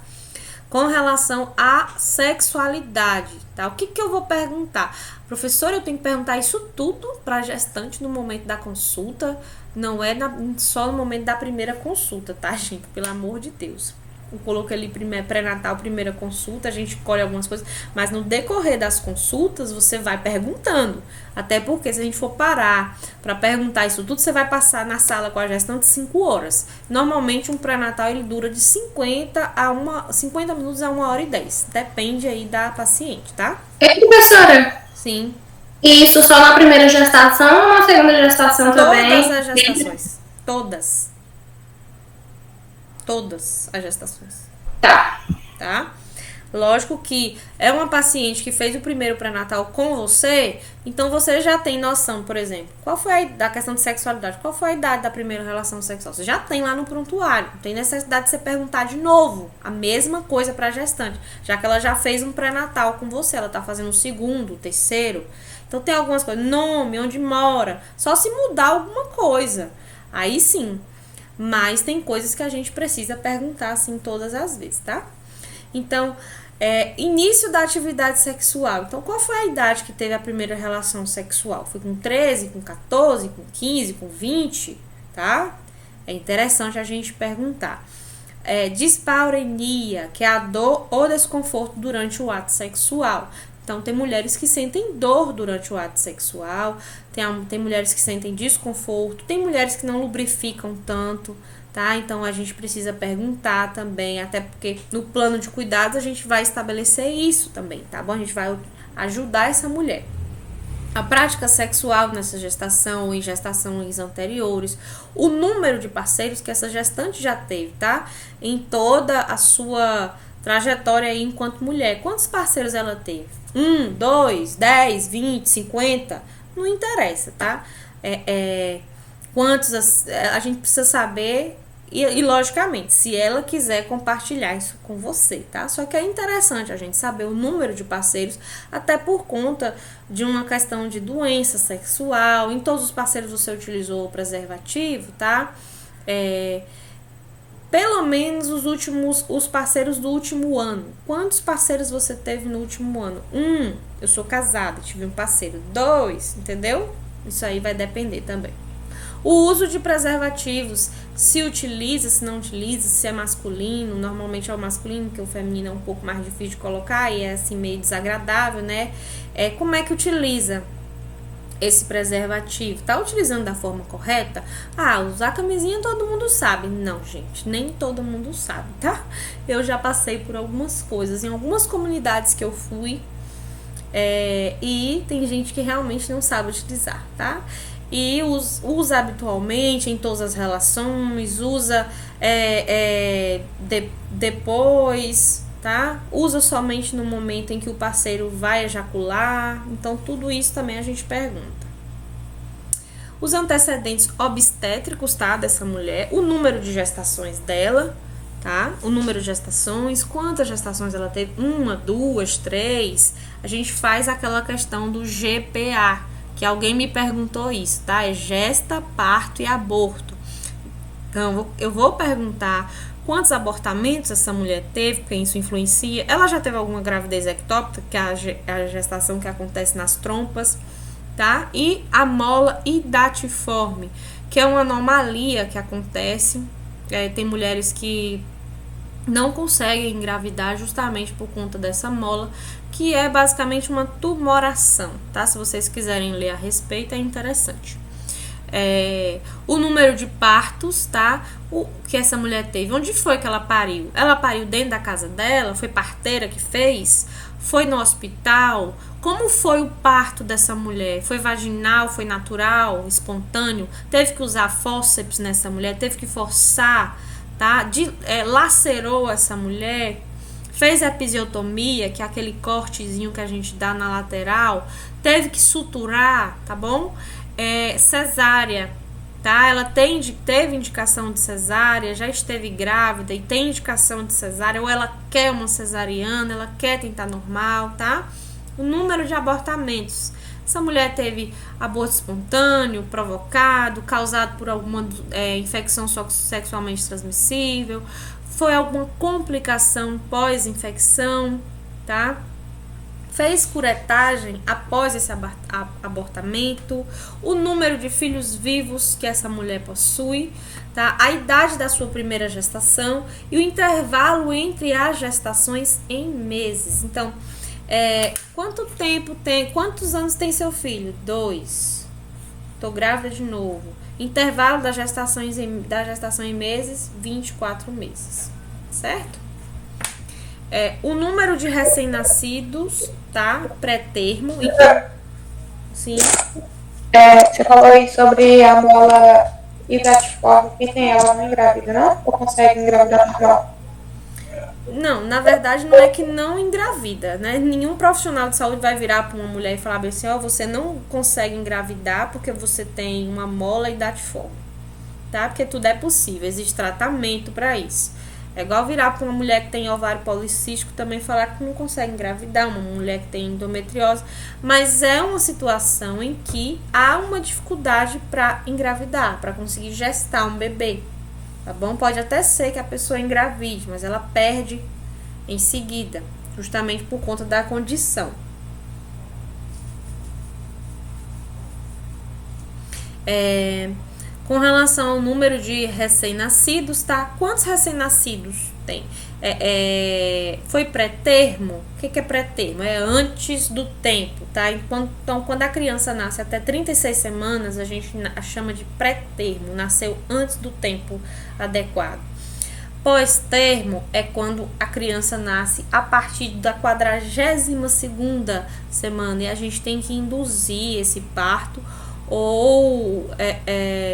Com relação à sexualidade, tá? O que eu vou perguntar? Professora, eu tenho que perguntar isso tudo para a gestante no momento da consulta. Não é só no momento da primeira consulta, tá, gente? Pelo amor de Deus. Eu coloquei ali pré-natal, primeira consulta, a gente colhe algumas coisas, mas no decorrer das consultas você vai perguntando, até porque se a gente for parar para perguntar isso tudo, você vai passar na sala com a gestante 5 horas. Normalmente um pré-natal ele dura de 50 minutos a 1h10, depende aí da paciente, tá? Professora? Sim. Isso só na primeira gestação ou na segunda gestação também? Todas as gestações, todas as gestações. Tá? Lógico que é uma paciente que fez o primeiro pré-natal com você, então você já tem noção, por exemplo, qual foi da questão de sexualidade, qual foi a idade da primeira relação sexual. Você já tem lá no prontuário, não tem necessidade de você perguntar de novo a mesma coisa para a gestante, já que ela já fez um pré-natal com você, ela tá fazendo o segundo, o terceiro. Então tem algumas coisas, nome, onde mora, só se mudar alguma coisa, aí sim. Mas tem coisas que a gente precisa perguntar, assim, todas as vezes, tá? Então, Início da atividade sexual. Então, qual foi a idade que teve a primeira relação sexual? Foi com 13, com 14, com 15, com 20, tá? É interessante a gente perguntar. Dispareunia, que é a dor ou desconforto durante o ato sexual. Então, tem mulheres que sentem dor durante o ato sexual, tem mulheres que sentem desconforto, tem mulheres que não lubrificam tanto, tá? Então, a gente precisa perguntar também, até porque no plano de cuidados a gente vai estabelecer isso também, tá bom? A gente vai ajudar essa mulher. A prática sexual nessa gestação ou em gestações anteriores, o número de parceiros que essa gestante já teve, tá? Em toda a sua trajetória aí enquanto mulher. Quantos parceiros ela teve? 1, 2, 10, 20, 50? Não interessa, tá? Quantos a gente precisa saber e logicamente, se ela quiser compartilhar isso com você, tá? Só que é interessante a gente saber o número de parceiros, até por conta de uma questão de doença sexual. Em todos os parceiros você utilizou o preservativo, tá? Pelo menos os parceiros do último ano. Quantos parceiros você teve no último ano? 1, eu sou casada, tive um parceiro. 2, entendeu? Isso aí vai depender também. O uso de preservativos, se utiliza, se não utiliza, se é masculino, normalmente é o masculino, porque o feminino é um pouco mais difícil de colocar e é assim meio desagradável, né? Como é que utiliza esse preservativo? Tá utilizando da forma correta? Usar camisinha todo mundo sabe. Não, gente, nem todo mundo sabe, tá? Eu já passei por algumas coisas, em algumas comunidades que eu fui, e tem gente que realmente não sabe utilizar, tá? E usa habitualmente em todas as relações, usa depois, tá? Usa somente no momento em que o parceiro vai ejacular. Então, tudo isso também a gente pergunta. Os antecedentes obstétricos, tá? Dessa mulher, o número de gestações dela, tá? O número de gestações, quantas gestações ela teve, 1, 2, 3. A gente faz aquela questão do GPA, que alguém me perguntou isso, tá? É gesta, parto e aborto. Então, eu vou perguntar quantos abortamentos essa mulher teve, porque isso influencia. Ela já teve alguma gravidez ectópica, que é a gestação que acontece nas trompas, tá? E a mola hidatiforme, que é uma anomalia que acontece. Tem mulheres que não conseguem engravidar justamente por conta dessa mola, que é basicamente uma tumoração, tá? Se vocês quiserem ler a respeito, é interessante. O número de partos, tá? O que essa mulher teve. Onde foi que ela pariu? Ela pariu dentro da casa dela? Foi parteira que fez? Foi no hospital? Como foi o parto dessa mulher? Foi vaginal? Foi natural? Espontâneo? Teve que usar fórceps nessa mulher? Teve que forçar? Tá? Lacerou essa mulher? Fez episiotomia, que é aquele cortezinho que a gente dá na lateral? Teve que suturar, tá bom? Cesárea, tá? Ela teve indicação de cesárea, já esteve grávida e tem indicação de cesárea, ou ela quer uma cesariana, ela quer tentar normal, tá? O número de abortamentos. Essa mulher teve aborto espontâneo, provocado, causado por alguma infecção sexualmente transmissível, foi alguma complicação pós-infecção, tá? Fez curetagem após esse abortamento, o número de filhos vivos que essa mulher possui, tá? A idade da sua primeira gestação e o intervalo entre as gestações em meses. Então, quantos anos tem seu filho? 2. Tô grávida de novo. Intervalo da gestação em meses, 24 meses, certo? O número de recém-nascidos, tá? Pré-termo. Então, sim. Você falou aí sobre a mola hidatiforme, que tem ela não engravida, não? Ou consegue engravidar normal? Não, na verdade não é que não engravida, né? Nenhum profissional de saúde vai virar para uma mulher e falar assim, você não consegue engravidar porque você tem uma mola hidatiforme, tá? Porque tudo é possível, existe tratamento para isso. É igual virar para uma mulher que tem ovário policístico também falar que não consegue engravidar, uma mulher que tem endometriose, mas é uma situação em que há uma dificuldade para engravidar, para conseguir gestar um bebê. Tá bom? Pode até ser que a pessoa engravide, mas ela perde em seguida. justamente por conta da condição. Com relação ao número de recém-nascidos, tá? Quantos recém-nascidos tem? Foi pré-termo? O que é pré-termo? É antes do tempo, tá? Então, quando a criança nasce até 36 semanas, a gente chama de pré-termo, nasceu antes do tempo adequado. Pós-termo é quando a criança nasce a partir da 42ª semana e a gente tem que induzir esse parto ou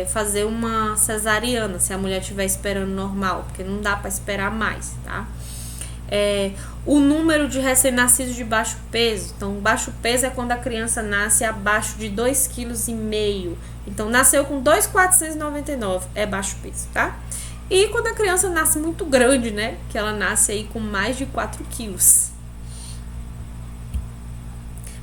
fazer uma cesariana, se a mulher estiver esperando normal, porque não dá para esperar mais, tá? O número de recém-nascidos de baixo peso. Então, baixo peso é quando a criança nasce abaixo de 2,5 kg. Então, nasceu com 2,499, é baixo peso, tá? E quando a criança nasce muito grande, né? Que ela nasce aí com mais de 4 quilos.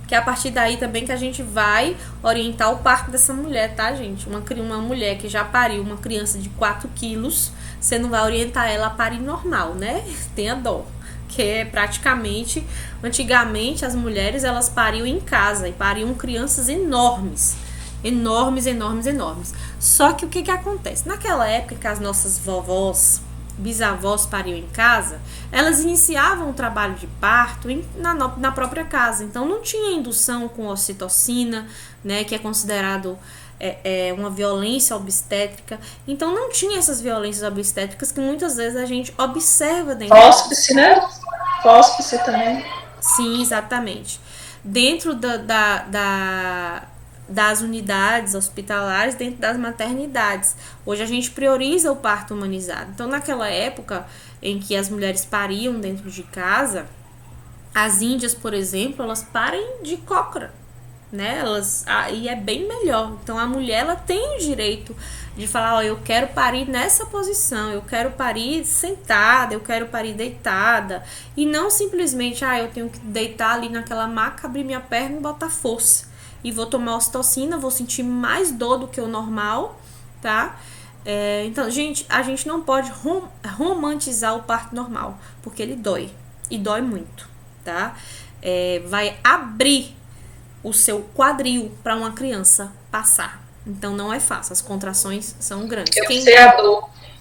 Que é a partir daí também que a gente vai orientar o parto dessa mulher, tá, gente? Uma mulher que já pariu uma criança de 4 quilos, você não vai orientar ela a parir normal, né? Tenha dó. Que é praticamente, antigamente as mulheres elas pariam em casa e pariam crianças enormes. Enormes. Só que o que acontece? Naquela época que as nossas vovós, bisavós pariam em casa, elas iniciavam o trabalho de parto na própria casa. Então não tinha indução com ocitocina, né, que é considerado uma violência obstétrica. Então não tinha essas violências obstétricas que muitas vezes a gente observa dentro. Hóspice, né? Hóspice também. Sim, exatamente. Dentro das unidades hospitalares, dentro das maternidades. Hoje a gente prioriza o parto humanizado. Então, naquela época em que as mulheres pariam dentro de casa, as índias, por exemplo, elas parem de cócora, né? E é bem melhor. Então, a mulher ela tem o direito de falar, eu quero parir nessa posição, eu quero parir sentada, eu quero parir deitada. E não simplesmente, eu tenho que deitar ali naquela maca, abrir minha perna e botar força. E vou tomar ocitocina, vou sentir mais dor do que o normal, tá? Então, gente, a gente não pode romantizar o parto normal, porque ele dói, e dói muito, tá? Vai abrir o seu quadril para uma criança passar. Então, não é fácil, as contrações são grandes.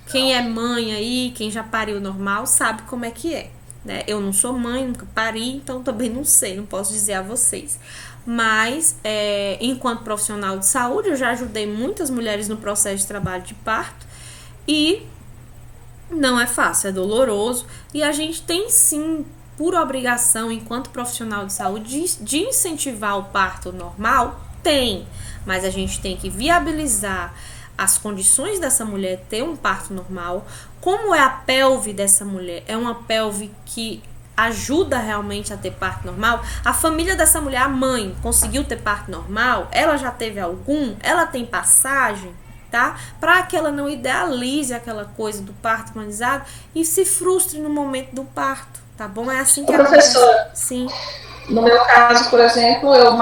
Quem é mãe aí, quem já pariu normal, sabe como é que é, né? Eu não sou mãe, nunca pari, então também não sei, não posso dizer a vocês. Mas, enquanto profissional de saúde, eu já ajudei muitas mulheres no processo de trabalho de parto e não é fácil, é doloroso. E a gente tem sim, por obrigação, enquanto profissional de saúde, de incentivar o parto normal, mas a gente tem que viabilizar as condições dessa mulher ter um parto normal. Como é a pelve dessa mulher? É uma pelve que ajuda realmente a ter parto normal? A família dessa mulher, a mãe, conseguiu ter parto normal? Ela já teve algum? Ela tem passagem? Tá? Para que ela não idealize aquela coisa do parto humanizado e se frustre no momento do parto, tá bom? É assim que acontece. Professora, sim. No meu caso, por exemplo, eu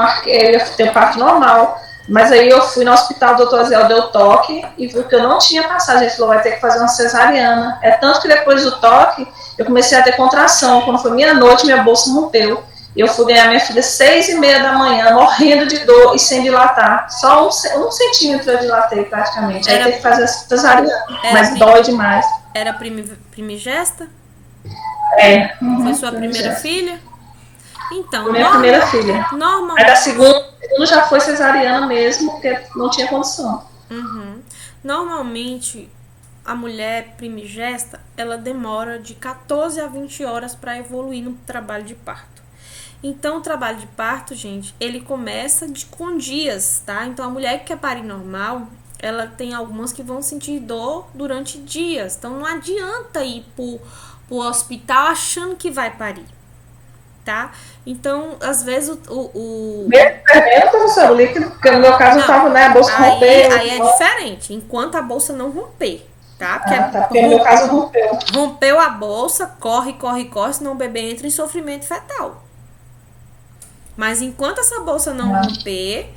tenho parto normal, mas aí eu fui no hospital, o doutor Aziel deu toque e viu que eu não tinha passagem. Ele falou, vai ter que fazer uma cesariana. É tanto que depois do toque, eu comecei a ter contração. Quando foi meia-noite, minha bolsa rompeu. Eu fui ganhar minha filha 6h30 da manhã, morrendo de dor e sem dilatar. Só um centímetro eu dilatei praticamente. Aí teve que fazer a cesariana, mas dói demais. Era primigesta? Foi sua primeira filha? Então, minha primeira filha. Normal. Aí da segunda já foi cesariana mesmo, porque não tinha condição. Normalmente, a mulher primigesta, ela demora de 14 a 20 horas para evoluir no trabalho de parto. Então, o trabalho de parto, gente, ele começa com dias, tá? Então, a mulher que quer parir normal, ela tem algumas que vão sentir dor durante dias. Então, não adianta ir pro hospital achando que vai parir, tá? Então, às vezes Mesmo, professor, o líquido, porque no meu caso eu tava, né, a bolsa rompeu. Aí é diferente, enquanto a bolsa não romper, tá? Porque no meu caso rompeu. Rompeu a bolsa, corre, senão o bebê entra em sofrimento fetal. Mas enquanto essa bolsa não romper,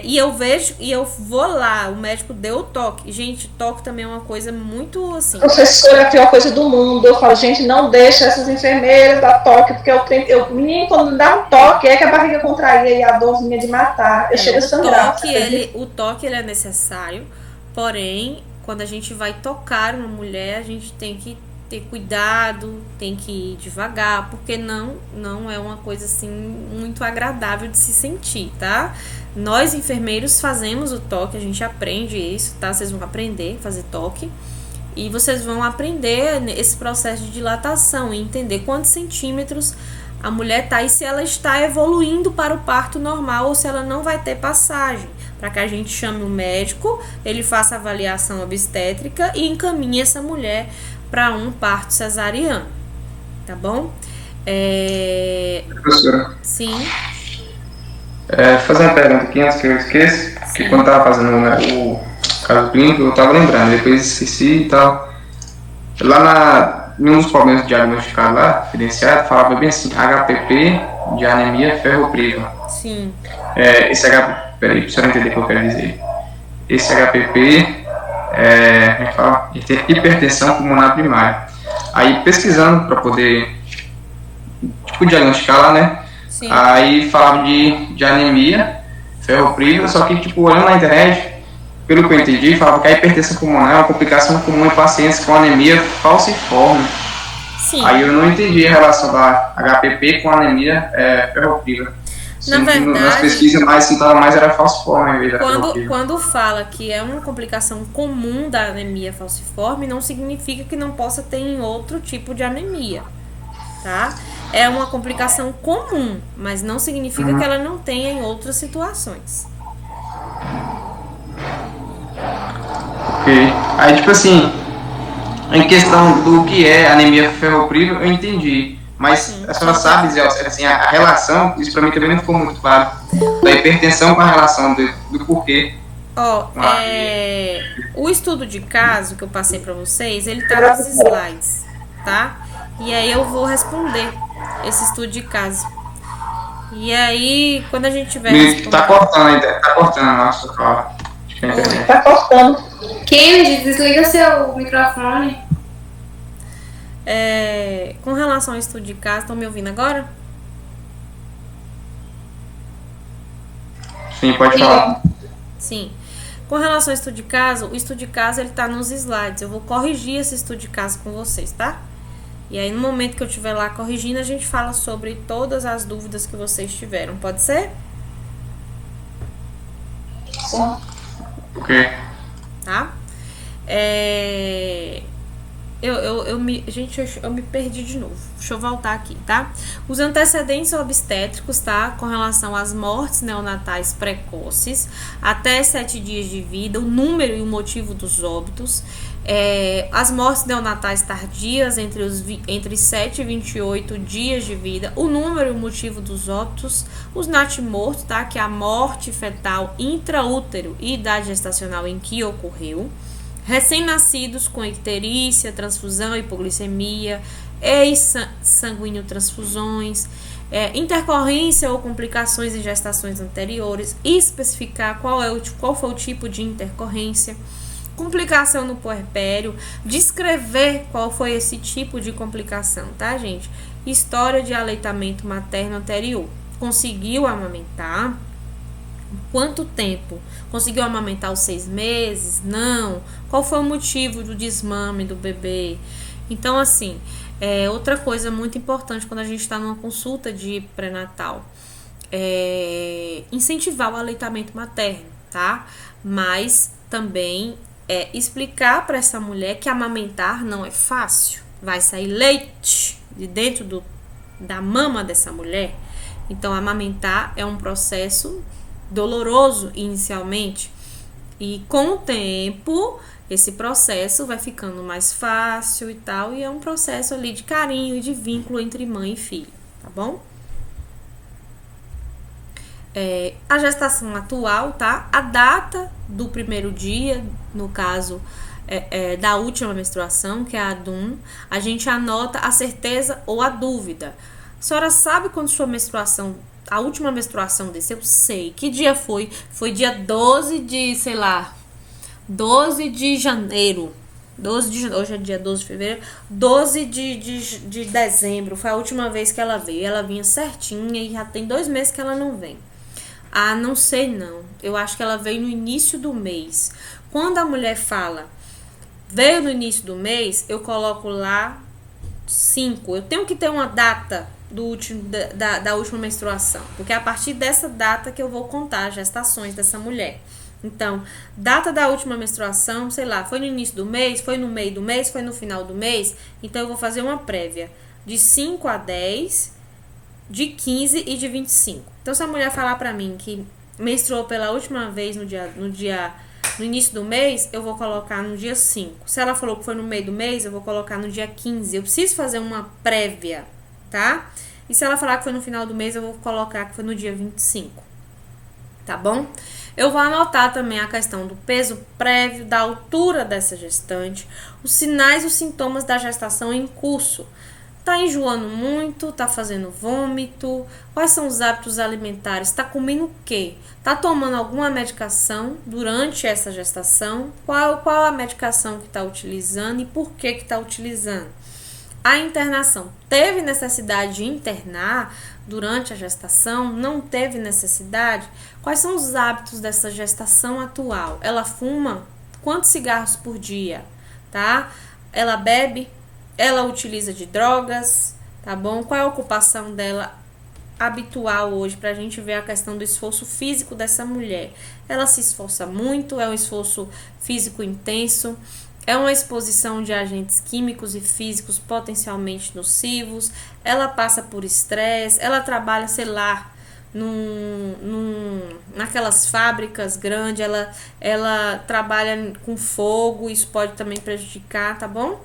E eu vejo, e eu vou lá, o médico deu o toque. Gente, toque também é uma coisa muito assim. Professora, é a pior coisa do mundo. Eu falo, gente, não deixa essas enfermeiras dar toque, porque menino, quando dá um toque, é que a barriga contraía e a dorzinha de matar. Eu chego a sangrar. O toque ele é necessário, porém, quando a gente vai tocar uma mulher, a gente tem que ter cuidado, tem que ir devagar, porque não é uma coisa assim muito agradável de se sentir, tá? Nós enfermeiros fazemos o toque, a gente aprende isso, tá? Vocês vão aprender a fazer toque e vocês vão aprender esse processo de dilatação e entender quantos centímetros a mulher tá e se ela está evoluindo para o parto normal ou se ela não vai ter passagem, para que a gente chame o médico, ele faça a avaliação obstétrica e encaminhe essa mulher para um parto cesariano, tá bom? Professora. Sim. Fazer uma pergunta aqui antes que eu esqueça, porque quando eu estava fazendo o caso clínico, eu estava lembrando, depois esqueci e tal. Lá em um dos problemas diagnosticados lá, evidenciado, falava bem assim, HPP de anemia ferropriva. Sim. Peraí, pra você entender o que eu quero dizer. Esse HPP hipertensão pulmonar primária. Aí pesquisando para poder diagnosticar lá, né? Sim. Aí falava de anemia ferropriva, só que olhando na internet, pelo que eu entendi, falava que a hipertensão pulmonar é uma complicação comum em pacientes com anemia falciforme. Sim. Aí eu não entendi a relação da HPP com anemia ferropriva. Na verdade, nas pesquisas mais citava mais era falciforme. Quando fala que é uma complicação comum da anemia falciforme, não significa que não possa ter em outro tipo de anemia, tá? É uma complicação comum, mas não significa que ela não tenha em outras situações. Ok. Aí em questão do que é anemia ferropriva, eu entendi. Mas a senhora sabe dizer assim, a relação, isso para mim também não ficou muito claro, da hipertensão com a relação do porquê. O estudo de caso que eu passei para vocês, ele tá nos slides, tá? E aí eu vou responder esse estudo de caso. E aí, quando a gente tiver... Tá cortando, nossa, fala. Tá cortando. Kennedy, desliga seu microfone. Com relação ao estudo de caso, estão me ouvindo agora? Sim, pode falar. Sim. Com relação ao estudo de caso, o estudo de caso ele tá nos slides. Eu vou corrigir esse estudo de caso com vocês, tá? E aí, no momento que eu estiver lá corrigindo, a gente fala sobre todas as dúvidas que vocês tiveram. Pode ser? Sim. Ok. Tá? Eu me perdi de novo. Deixa eu voltar aqui, tá? Os antecedentes obstétricos, tá? Com relação às mortes neonatais precoces, até 7 dias de vida, o número e o motivo dos óbitos, as mortes neonatais tardias entre 7 e 28 dias de vida, o número e o motivo dos óbitos, os natimortos, tá? Que é a morte fetal intraútero e idade gestacional em que ocorreu, recém-nascidos com icterícia, transfusão, hipoglicemia, sanguíneo transfusões, intercorrência ou complicações em gestações anteriores, especificar qual foi o tipo de intercorrência, complicação no puerpério, descrever qual foi esse tipo de complicação, tá, gente? História de aleitamento materno anterior. Conseguiu amamentar? Quanto tempo? Conseguiu amamentar os 6 meses? Não. Qual foi o motivo do desmame do bebê? Então, assim, outra coisa muito importante quando a gente está numa consulta de pré-natal incentivar o aleitamento materno, tá? Mas também explicar para essa mulher que amamentar não é fácil. Vai sair leite de dentro da mama dessa mulher. Então, amamentar é um processo doloroso inicialmente e com o tempo esse processo vai ficando mais fácil e tal, e é um processo ali de carinho e de vínculo entre mãe e filho, tá bom? A gestação atual, tá? A data do primeiro dia, no caso da última menstruação, que é a DUM, a gente anota a certeza ou a dúvida. A senhora sabe quando sua menstruação a última menstruação desse, eu sei. Que dia foi? Foi dia 12 de, sei lá, 12 de janeiro. Hoje é dia 12 de fevereiro. 12 de dezembro. Foi a última vez que ela veio. Ela vinha certinha e já tem 2 meses que ela não vem. Ah, não sei não. Eu acho que ela veio no início do mês. Quando a mulher fala, veio no início do mês, eu coloco lá 5. Eu tenho que ter uma data da última menstruação, porque é a partir dessa data que eu vou contar as gestações dessa mulher. Então, data da última menstruação, sei lá, foi no início do mês, foi no meio do mês, foi no final do mês. Então, eu vou fazer uma prévia de 5 a 10, de 15 e de 25. Então, se a mulher falar pra mim que menstruou pela última vez no início do mês, eu vou colocar no dia 5. Se ela falou que foi no meio do mês, eu vou colocar no dia 15. Eu preciso fazer uma prévia, tá? E se ela falar que foi no final do mês, eu vou colocar que foi no dia 25. Tá bom? Eu vou anotar também a questão do peso prévio, da altura dessa gestante, os sinais e os sintomas da gestação em curso. Tá enjoando muito, tá fazendo vômito, quais são os hábitos alimentares, tá comendo o quê? Tá tomando alguma medicação durante essa gestação? Qual a medicação que tá utilizando e por que tá utilizando? A internação, teve necessidade de internar durante a gestação? Não teve necessidade? Quais são os hábitos dessa gestação atual? Ela fuma? Quantos cigarros por dia? Tá? Ela bebe? Ela utiliza de drogas? Tá bom? Qual é a ocupação dela habitual hoje? Pra gente ver a questão do esforço físico dessa mulher. Ela se esforça muito? É um esforço físico intenso? É uma exposição de agentes químicos e físicos potencialmente nocivos? Ela passa por estresse? Ela trabalha, sei lá, naquelas fábricas grandes? Ela trabalha com fogo? Isso pode também prejudicar, tá bom?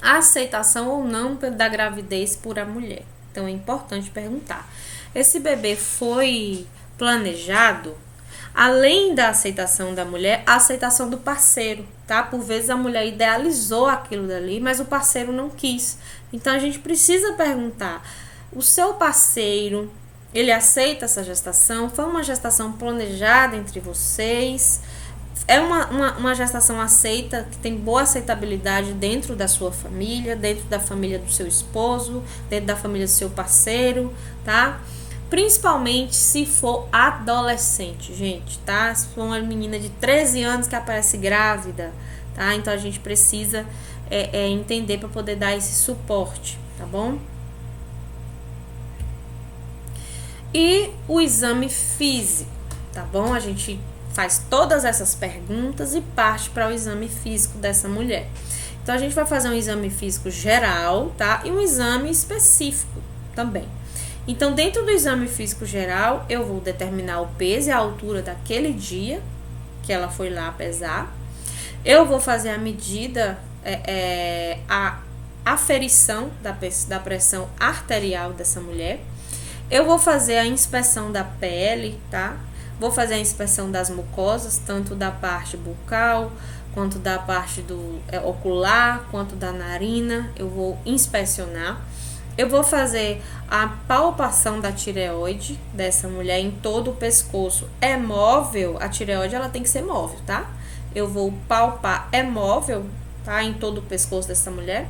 A aceitação ou não da gravidez por a mulher. Então é importante perguntar. Esse bebê foi planejado? Além da aceitação da mulher, a aceitação do parceiro, tá? Por vezes a mulher idealizou aquilo dali, mas o parceiro não quis. Então a gente precisa perguntar: o seu parceiro, ele aceita essa gestação? Foi uma gestação planejada entre vocês? É uma gestação aceita, que tem boa aceitabilidade dentro da sua família, dentro da família do seu esposo, dentro da família do seu parceiro, tá? Principalmente se for adolescente, gente, tá? Se for uma menina de 13 anos que aparece grávida, tá? Então a gente precisa entender para poder dar esse suporte, tá bom? E o exame físico, tá bom? A gente faz todas essas perguntas e parte para o exame físico dessa mulher. Então a gente vai fazer um exame físico geral, tá? E um exame específico também. Então, dentro do exame físico geral, eu vou determinar o peso e a altura daquele dia que ela foi lá pesar. Eu vou fazer a medida, a aferição da pressão arterial dessa mulher. Eu vou fazer a inspeção da pele, tá? Vou fazer a inspeção das mucosas, tanto da parte bucal, quanto da parte do ocular, quanto da narina. Eu vou inspecionar. Eu vou fazer a palpação da tireoide dessa mulher em todo o pescoço. É móvel, a tireoide ela tem que ser móvel, tá? Eu vou palpar, é móvel, tá? Em todo o pescoço dessa mulher.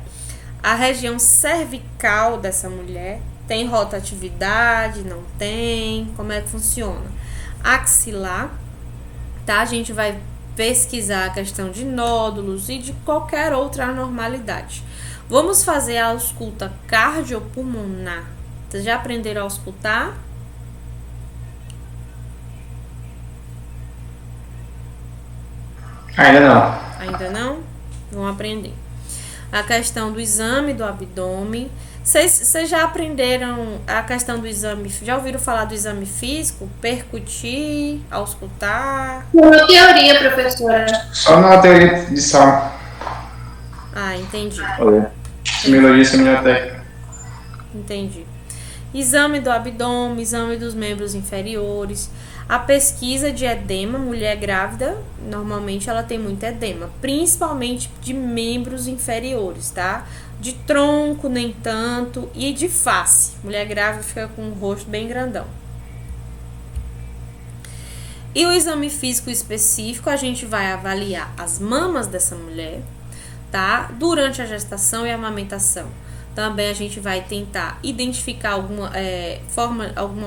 A região cervical dessa mulher tem rotatividade, não tem? Como é que funciona? Axilar, tá? A gente vai pesquisar a questão de nódulos e de qualquer outra anormalidade. Vamos fazer a ausculta cardiopulmonar. Vocês já aprenderam a auscultar? Ainda não. Ainda não? Vão aprender. A questão do exame do abdômen. Vocês já aprenderam a questão do exame? Já ouviram falar do exame físico? Percutir, auscultar? Na teoria, professora. Só na teoria de som. Ah, entendi. Semiologia e semiotécnica. Entendi. exame do abdômen, exame dos membros inferiores, a pesquisa de edema. Mulher grávida, normalmente ela tem muito edema, principalmente de membros inferiores, tá? De tronco, nem tanto, e de face. Mulher grávida fica com o rosto bem grandão. E o exame físico específico, a gente vai avaliar as mamas dessa mulher, tá? Durante a gestação e a amamentação. Também a gente vai tentar identificar alguma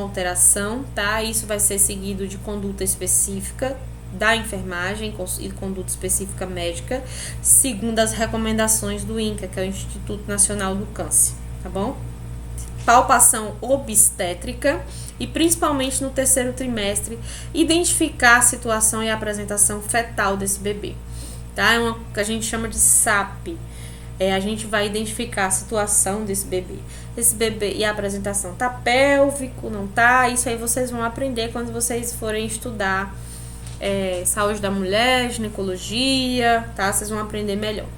alteração, tá? Isso vai ser seguido de conduta específica da enfermagem e conduta específica médica, segundo as recomendações do INCA, que é o Instituto Nacional do Câncer, tá bom? Palpação obstétrica e principalmente no terceiro trimestre, identificar a situação e a apresentação fetal desse bebê, tá? É uma que a gente chama de SAP. A gente vai identificar a situação desse bebê. Esse bebê e a apresentação tá pélvico, não tá? Isso aí vocês vão aprender quando vocês forem estudar saúde da mulher, ginecologia, tá? Vocês vão aprender melhor.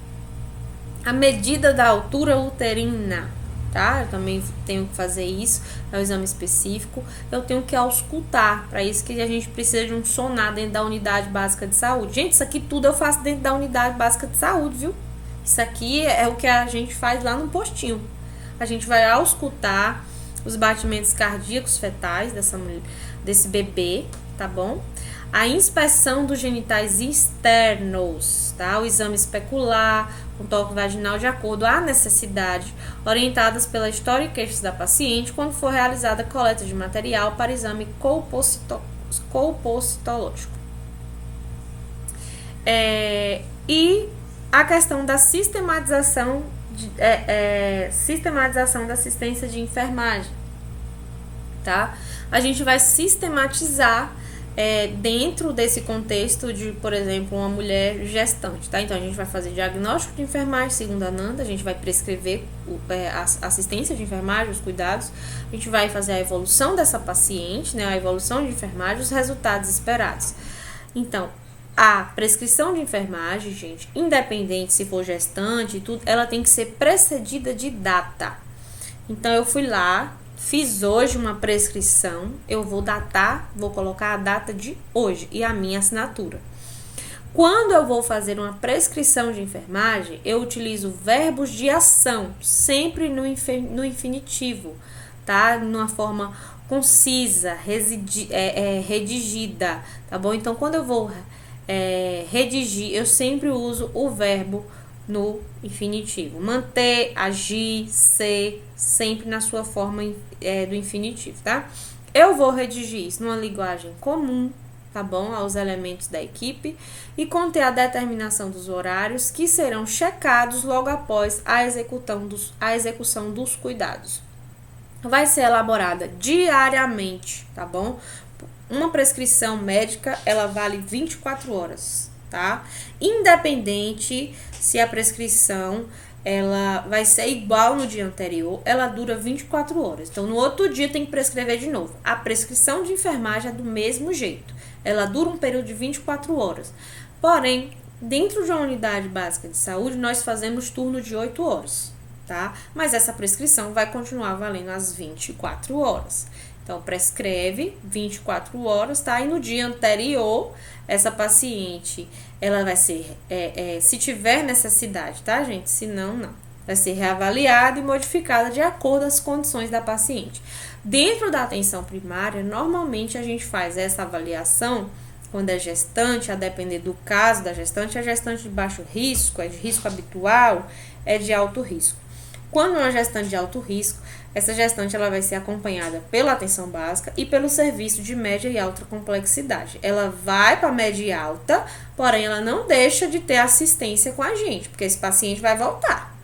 A medida da altura uterina, tá? Eu também tenho que fazer isso, é um exame específico. Eu tenho que auscultar, para isso que a gente precisa de um sonar dentro da unidade básica de saúde. Gente, isso aqui tudo eu faço dentro da unidade básica de saúde, viu? Isso aqui é o que a gente faz lá no postinho. A gente vai auscultar os batimentos cardíacos fetais desse bebê, tá bom? A inspeção dos genitais externos, tá? O exame especular, o toque vaginal de acordo à necessidade, orientadas pela história e queixas da paciente, quando for realizada a coleta de material para exame colpocitológico. E a questão da sistematização da assistência de enfermagem, tá? A gente vai sistematizar dentro desse contexto de, por exemplo, uma mulher gestante, tá? Então, a gente vai fazer diagnóstico de enfermagem, segundo a Nanda, a gente vai prescrever a assistência de enfermagem, os cuidados, a gente vai fazer a evolução dessa paciente, né? A evolução de enfermagem, os resultados esperados. Então, a prescrição de enfermagem, gente, independente se for gestante e tudo, ela tem que ser precedida de data. Então, eu fui lá, fiz hoje uma prescrição, eu vou datar, vou colocar a data de hoje e a minha assinatura. Quando eu vou fazer uma prescrição de enfermagem, eu utilizo verbos de ação, sempre no infinitivo, tá? Numa forma concisa, redigida, tá bom? Então, quando eu vou redigir, eu sempre uso o verbo no infinitivo. Manter, agir, ser, sempre na sua forma do infinitivo, tá? Eu vou redigir isso numa linguagem comum, tá bom? Aos elementos da equipe e conter a determinação dos horários que serão checados logo após a execução dos cuidados. Vai ser elaborada diariamente, tá bom? Uma prescrição médica, ela vale 24 horas, tá? Independente se a prescrição ela vai ser igual no dia anterior, ela dura 24 horas. Então, no outro dia tem que prescrever de novo. A prescrição de enfermagem é do mesmo jeito. Ela dura um período de 24 horas. Porém, dentro de uma unidade básica de saúde, nós fazemos turno de 8 horas, tá? Mas essa prescrição vai continuar valendo as 24 horas. Então, prescreve 24 horas, tá? E no dia anterior, essa paciente, ela vai ser, se tiver necessidade, tá, gente? Se não, não. Vai ser reavaliada e modificada de acordo com as condições da paciente. Dentro da atenção primária, normalmente a gente faz essa avaliação quando é gestante, a depender do caso da gestante, é gestante de baixo risco, é de risco habitual, é de alto risco. Quando é uma gestante de alto risco, essa gestante ela vai ser acompanhada pela atenção básica e pelo serviço de média e alta complexidade. Ela vai para média e alta, porém ela não deixa de ter assistência com a gente, porque esse paciente vai voltar.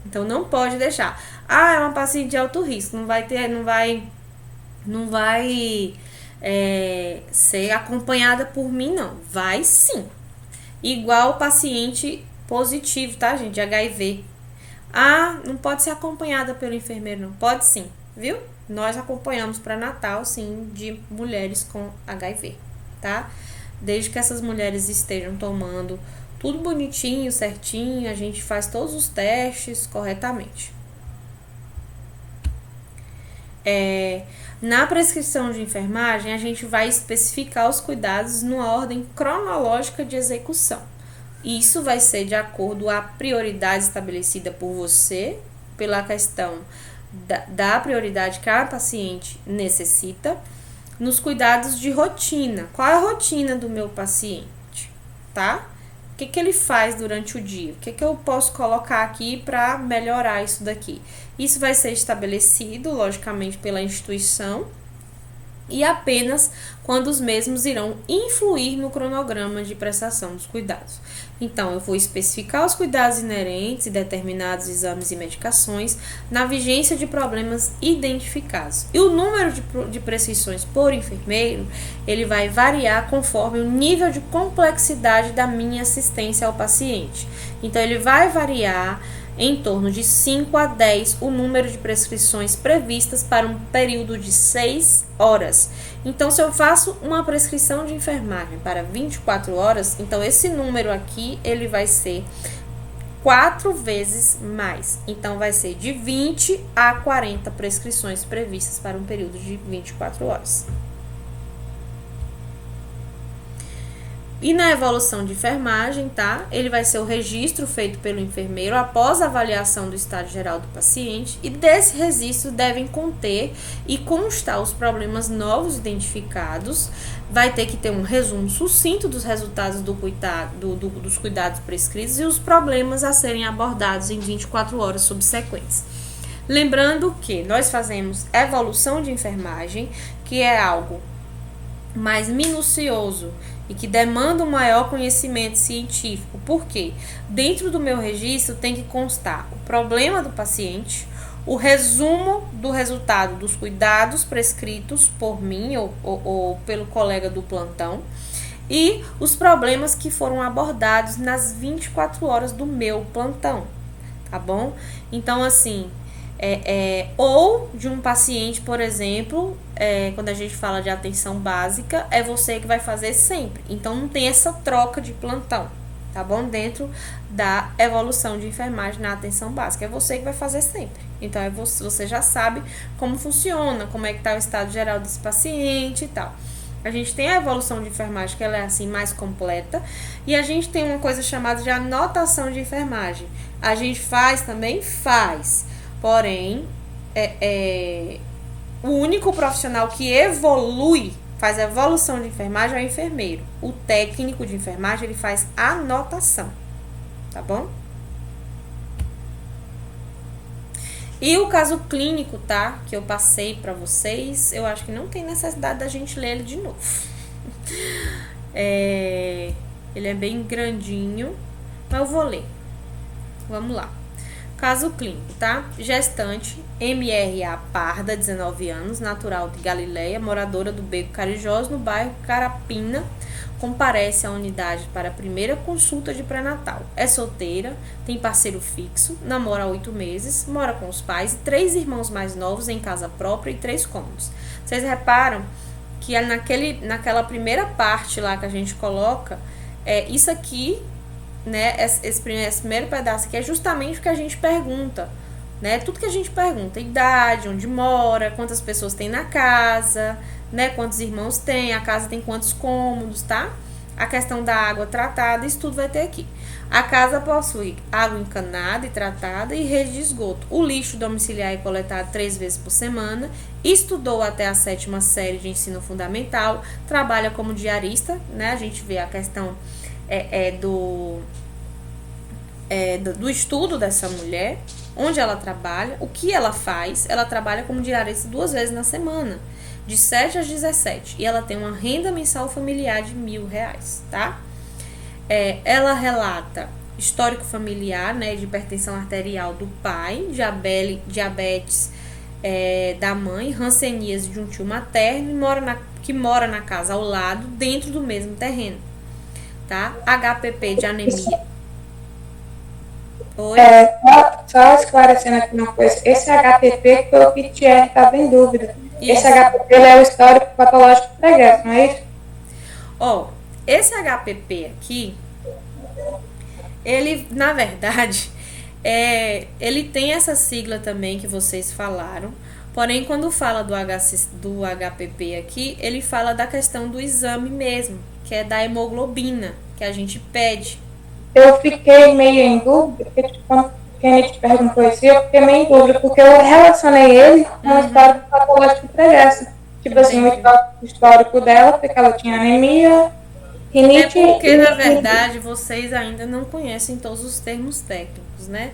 Então não pode deixar. É uma paciente de alto risco, não vai ser acompanhada por mim, não. Vai sim. Igual o paciente positivo, tá, gente? De HIV. Não pode ser acompanhada pelo enfermeiro, não. Pode sim, viu? Nós acompanhamos para Natal, sim, de mulheres com HIV, tá? Desde que essas mulheres estejam tomando tudo bonitinho, certinho, a gente faz todos os testes corretamente. Na prescrição de enfermagem, a gente vai especificar os cuidados numa ordem cronológica de execução. Isso vai ser de acordo à prioridade estabelecida por você, pela questão da prioridade que a paciente necessita, nos cuidados de rotina. Qual é a rotina do meu paciente, tá? O que ele faz durante o dia? O que eu posso colocar aqui para melhorar isso daqui? Isso vai ser estabelecido, logicamente, pela instituição e apenas quando os mesmos irão influir no cronograma de prestação dos cuidados. Então, eu vou especificar os cuidados inerentes e determinados exames e medicações na vigência de problemas identificados. E o número de prescrições por enfermeiro, ele vai variar conforme o nível de complexidade da minha assistência ao paciente. Então, ele vai variar em torno de 5 a 10 o número de prescrições previstas para um período de 6 horas. Então, se eu faço uma prescrição de enfermagem para 24 horas, então esse número aqui, ele vai ser 4 vezes mais. Então, vai ser de 20 a 40 prescrições previstas para um período de 24 horas. E na evolução de enfermagem, tá? Ele vai ser o registro feito pelo enfermeiro após a avaliação do estado geral do paciente, e desse registro devem conter e constar os problemas novos identificados. Vai ter que ter um resumo sucinto dos resultados dos cuidados prescritos e os problemas a serem abordados em 24 horas subsequentes. Lembrando que nós fazemos evolução de enfermagem, que é algo mais minucioso e que demanda um maior conhecimento científico. Por quê? Dentro do meu registro tem que constar o problema do paciente, o resumo do resultado dos cuidados prescritos por mim ou pelo colega do plantão e os problemas que foram abordados nas 24 horas do meu plantão, tá bom? Então, assim, ou de um paciente, por exemplo, quando a gente fala de atenção básica, é você que vai fazer sempre. Então, não tem essa troca de plantão, tá bom? Dentro da evolução de enfermagem na atenção básica, é você que vai fazer sempre. Então, você já sabe como funciona, como é que tá o estado geral desse paciente e tal. A gente tem a evolução de enfermagem, que ela é assim mais completa, e a gente tem uma coisa chamada de anotação de enfermagem. A gente faz também? Faz. Porém, o único profissional que faz evolução de enfermagem é o enfermeiro. O técnico de enfermagem, ele faz anotação, tá bom? E o caso clínico, tá? Que eu passei pra vocês, eu acho que não tem necessidade da gente ler ele de novo. Ele é bem grandinho, mas eu vou ler. Vamos lá. Caso clínico, tá? Gestante, MRA Parda, 19 anos, natural de Galileia, moradora do Beco Carijós, no bairro Carapina, comparece à unidade para a primeira consulta de pré-natal. É solteira, tem parceiro fixo, namora há 8 meses, mora com os pais e 3 irmãos mais novos em casa própria e 3 cômodos. Vocês reparam que naquela primeira parte lá que a gente coloca, isso aqui, né, esse primeiro pedaço aqui é justamente o que a gente pergunta, né? Tudo que a gente pergunta: idade, onde mora, quantas pessoas tem na casa, né? Quantos irmãos tem, a casa tem quantos cômodos, tá? A questão da água tratada, isso tudo vai ter aqui. A casa possui água encanada e tratada e rede de esgoto. O lixo domiciliar é coletado 3 vezes por semana. Estudou até a 7ª série de ensino fundamental. Trabalha como diarista, né? A gente vê a questão do estudo dessa mulher, onde ela trabalha, o que ela faz. Ela trabalha como diarista 2 vezes na semana, de 7 às 17, e ela tem uma renda mensal familiar de R$1.000, tá? Ela relata histórico familiar, né, de hipertensão arterial do pai, diabetes da mãe, hanseníase de um tio materno, que mora na casa ao lado, dentro do mesmo terreno, tá? HPP de anemia. Oi? Só esclarecendo aqui uma coisa, esse HPP foi o que Thierry estava em dúvida. Isso. Esse HPP é o histórico patológico pregresso, não é isso? Esse HPP aqui, ele, na verdade, Ele tem essa sigla também que vocês falaram, porém quando fala do HPP aqui, ele fala da questão do exame mesmo, que é da hemoglobina, que a gente pede. Eu fiquei meio em dúvida, porque quando quem te perguntou isso, eu fiquei meio em dúvida, porque eu relacionei ele com o histórico patológico pregressa. Tipo assim, o histórico dela foi que ela tinha anemia, rinite... É porque, na verdade, vocês ainda não conhecem todos os termos técnicos, né?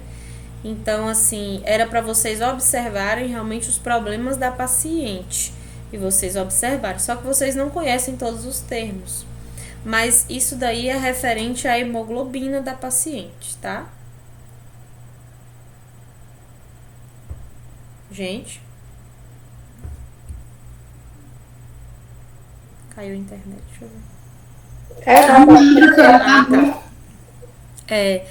Então, assim, era para vocês observarem realmente os problemas da paciente. E vocês observaram, só que vocês não conhecem todos os termos. Mas isso daí é referente à hemoglobina da paciente, tá? Gente. Caiu a internet, deixa eu ver.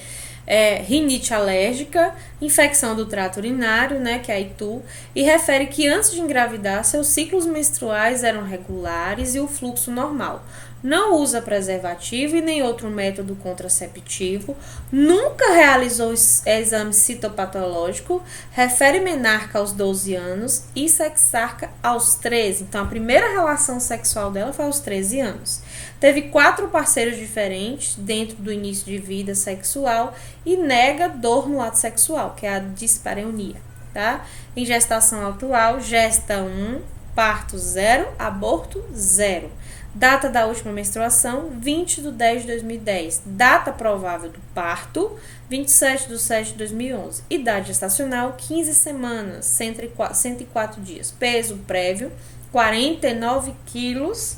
Rinite alérgica, infecção do trato urinário, né, que é a ITU, e refere que antes de engravidar, seus ciclos menstruais eram regulares e o fluxo normal. Não usa preservativo e nem outro método contraceptivo, nunca realizou exame citopatológico, refere menarca aos 12 anos e sexarca aos 13. Então, a primeira relação sexual dela foi aos 13 anos. Teve 4 parceiros diferentes dentro do início de vida sexual e nega dor no ato sexual, que é a dispareunia, tá? Em gestação atual, gesta 1, parto 0, aborto 0. Data da última menstruação, 20/10/2010. Data provável do parto, 27/7/2011. Idade gestacional, 15 semanas, 104 dias. Peso prévio, 49 quilos,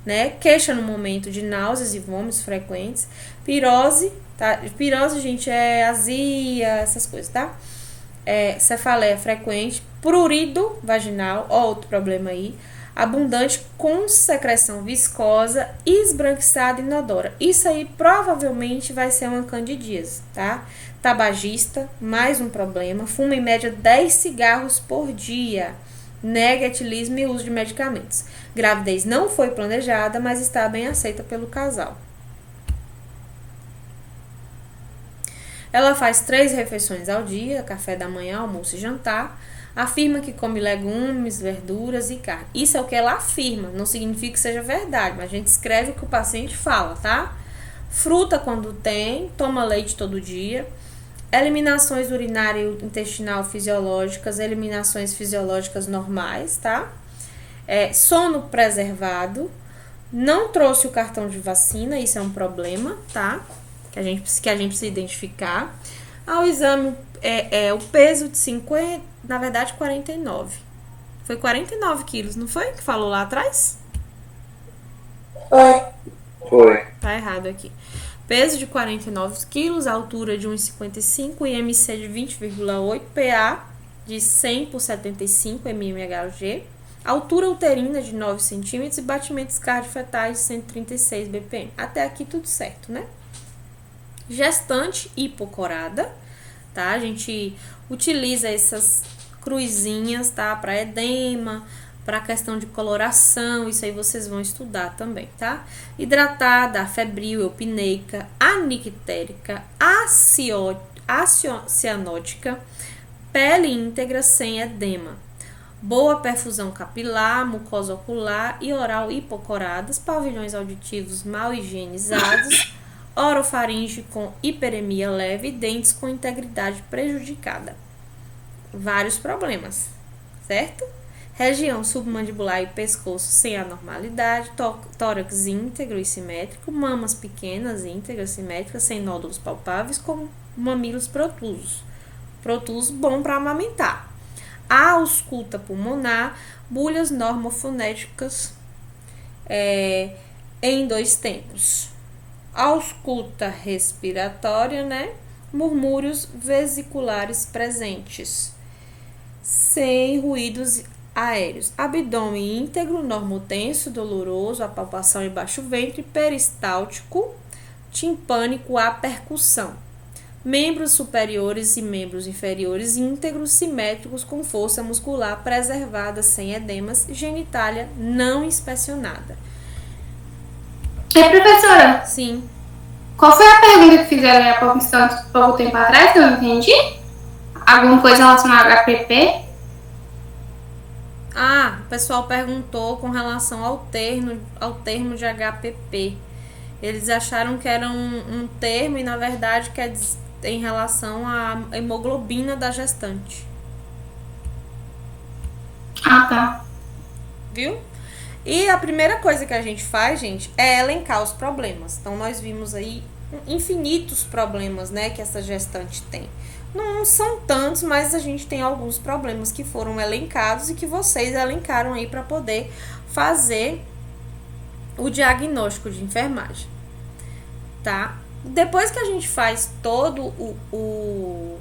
né? Queixa no momento de náuseas e vômitos frequentes. Pirose, tá? Pirose, gente, é azia, essas coisas, tá? Cefaleia frequente. Prurido vaginal, ó, outro problema aí. Abundante com secreção viscosa, esbranquiçada e inodora. Isso aí provavelmente vai ser uma candidíase, tá? Tabagista, mais um problema. Fuma em média 10 cigarros por dia. Nega etilismo e uso de medicamentos. Gravidez não foi planejada, mas está bem aceita pelo casal. Ela faz 3 refeições ao dia, café da manhã, almoço e jantar. Afirma que come legumes, verduras e carne. Isso é o que ela afirma, não significa que seja verdade, mas a gente escreve o que o paciente fala, tá? Fruta quando tem, toma leite todo dia. Eliminações urinária e intestinal fisiológicas, eliminações fisiológicas normais, tá? Sono preservado. Não trouxe o cartão de vacina, isso é um problema, tá? Que a gente precisa identificar. Ao exame, o peso de 50, na verdade 49. Foi 49 quilos, não foi? Que falou lá atrás? Foi. Tá errado aqui. Peso de 49 quilos, altura de 1,55, IMC de 20,8, PA de 100 por 75 mmHg, altura uterina de 9 centímetros e batimentos cardiofetais de 136 BPM. Até aqui tudo certo, né? Gestante hipocorada, tá? A gente utiliza essas cruzinhas, tá? Para edema, para questão de coloração, isso aí vocês vão estudar também, tá? Hidratada, afebril, eupineica, anictérica, cianótica, pele íntegra sem edema, boa perfusão capilar, mucosa ocular e oral hipocoradas, pavilhões auditivos mal higienizados, orofaringe com hiperemia leve e dentes com integridade prejudicada. Vários problemas, certo? Região submandibular e pescoço sem anormalidade, tórax íntegro e simétrico, mamas pequenas, íntegras, simétricas, sem nódulos palpáveis, com mamilos protusos. Protusos bom para amamentar. Ausculta pulmonar, bulhas normofonéticas em 2 tempos. Ausculta respiratória, né? Murmúrios vesiculares presentes, sem ruídos aéreos. Abdômen íntegro, normotenso, doloroso, a palpação em baixo ventre, peristáltico, timpânico, a percussão. Membros superiores e membros inferiores íntegros, simétricos, com força muscular preservada, sem edemas, genitália não inspecionada. Professora? Sim. Qual foi a pergunta que fizeram há pouco tempo atrás, que eu não entendi? Alguma coisa relacionada a HPP? Ah, o pessoal perguntou com relação ao termo de HPP. Eles acharam que era um termo e, na verdade, quer dizer em relação à hemoglobina da gestante. Ah, tá. Viu? E a primeira coisa que a gente faz, gente, é elencar os problemas. Então, nós vimos aí infinitos problemas, né, que essa gestante tem. Não são tantos, mas a gente tem alguns problemas que foram elencados e que vocês elencaram aí para poder fazer o diagnóstico de enfermagem, tá? Depois que a gente faz todo o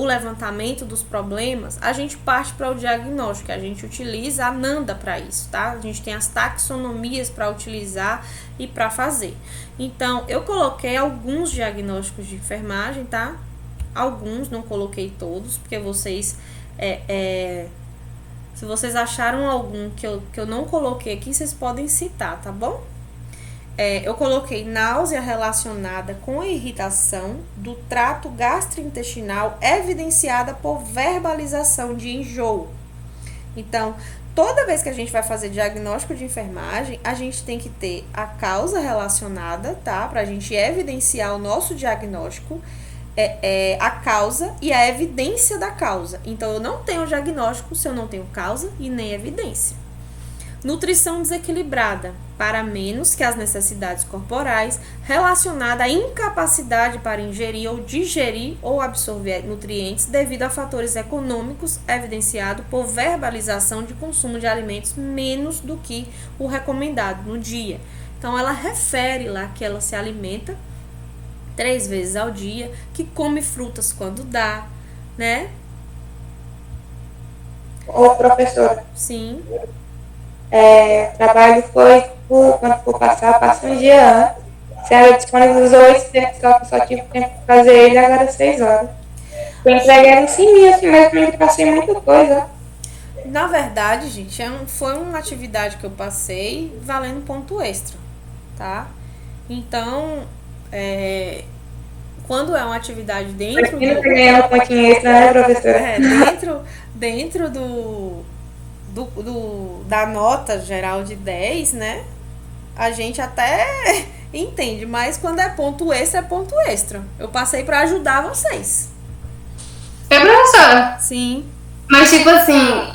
levantamento dos problemas, a gente parte para o diagnóstico. A gente utiliza a NANDA para isso, tá? A gente tem as taxonomias para utilizar e para fazer. Então, eu coloquei alguns diagnósticos de enfermagem, tá? Alguns, não coloquei todos, porque vocês... se vocês acharam algum que eu não coloquei aqui, vocês podem citar, tá bom? Eu coloquei náusea relacionada com a irritação do trato gastrointestinal evidenciada por verbalização de enjoo. Então, toda vez que a gente vai fazer diagnóstico de enfermagem, a gente tem que ter a causa relacionada, tá? Pra gente evidenciar o nosso diagnóstico, a causa e a evidência da causa. Então, eu não tenho diagnóstico se eu não tenho causa e nem evidência. Nutrição desequilibrada, para menos que as necessidades corporais, relacionada à incapacidade para ingerir ou digerir ou absorver nutrientes devido a fatores econômicos, evidenciado por verbalização de consumo de alimentos menos do que o recomendado no dia. Então, ela refere lá que ela se alimenta 3 vezes ao dia, que come frutas quando dá, né? Ô, professora. Sim. Trabalho foi, quando for passar, passa um dia antes. Se ela disponibilizou esse tempo, só tive tempo de fazer ele, agora 6 horas. Eu entreguei no sim, assim, mas eu passei muita coisa. Na verdade, gente, foi uma atividade que eu passei valendo ponto extra, tá? Então, quando é uma atividade dentro Aqui não tá ganhando pontinho extra, né, professora? dentro da nota geral de 10, né? A gente até entende, mas quando é ponto extra, é ponto extra. Eu passei pra ajudar vocês. Professora? Sim. Mas, tipo assim,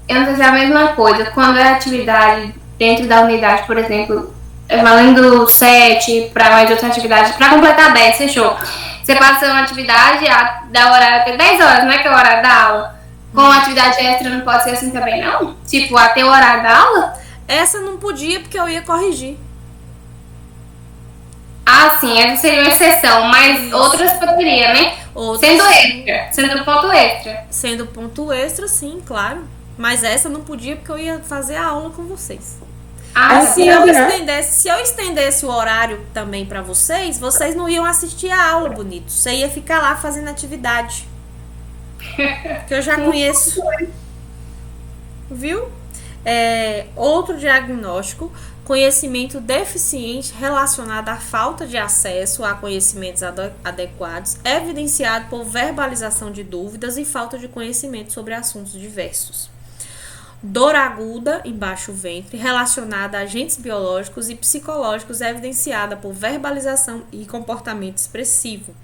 eu não sei se é a mesma coisa. Quando é atividade dentro da unidade, por exemplo, valendo 7 para mais outra atividade, para completar 10, fechou. Você passa uma atividade, dá horário até 10 horas, né? Que é o horário da aula. Com atividade extra não pode ser assim também, não? Tipo, até o horário da aula? Essa não podia porque eu ia corrigir. Ah, sim, essa seria uma exceção, mas outras poderia, né? Sendo extra, sendo ponto extra. Sendo ponto extra, sim, claro. Mas essa não podia porque eu ia fazer a aula com vocês. Se eu estendesse o horário também pra vocês não iam assistir a aula, bonito. Você ia ficar lá fazendo atividade. Que eu já conheço. Viu? Outro diagnóstico, conhecimento deficiente relacionado à falta de acesso a conhecimentos adequados, evidenciado por verbalização de dúvidas e falta de conhecimento sobre assuntos diversos. Dor aguda em baixo ventre, relacionada a agentes biológicos e psicológicos, evidenciada por verbalização e comportamento expressivo.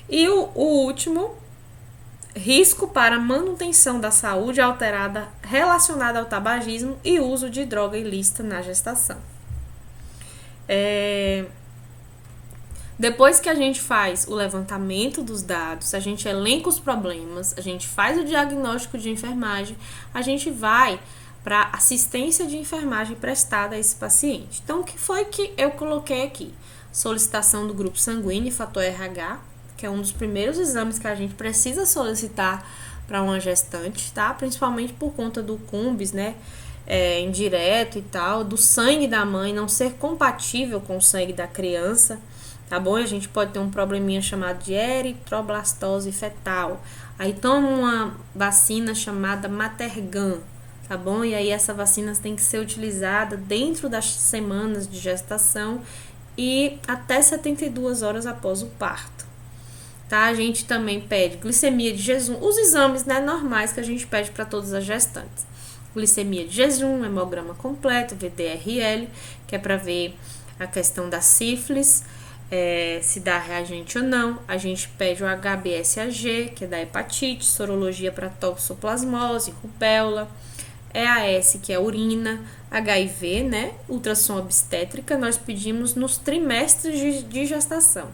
E o último, risco para manutenção da saúde alterada relacionada ao tabagismo e uso de droga ilícita na gestação. Depois que a gente faz o levantamento dos dados, a gente elenca os problemas, a gente faz o diagnóstico de enfermagem, a gente vai para assistência de enfermagem prestada a esse paciente. Então, o que foi que eu coloquei aqui? Solicitação do grupo sanguíneo e fator RH, que é um dos primeiros exames que a gente precisa solicitar para uma gestante, tá? Principalmente por conta do CUMBS, né? Indireto e tal, do sangue da mãe não ser compatível com o sangue da criança, tá bom? A gente pode ter um probleminha chamado de eritroblastose fetal. Aí toma uma vacina chamada Matergan, tá bom? E aí essa vacina tem que ser utilizada dentro das semanas de gestação e até 72 horas após o parto. Tá? A gente também pede glicemia de jejum, os exames, né, normais que a gente pede para todas as gestantes. Glicemia de jejum, hemograma completo, VDRL, que é para ver a questão da sífilis, se dá reagente ou não. A gente pede o HBsAg, que é da hepatite, sorologia para toxoplasmose, rubéola, EAS, que é urina, HIV, né, ultrassom obstétrica, nós pedimos nos trimestres de gestação.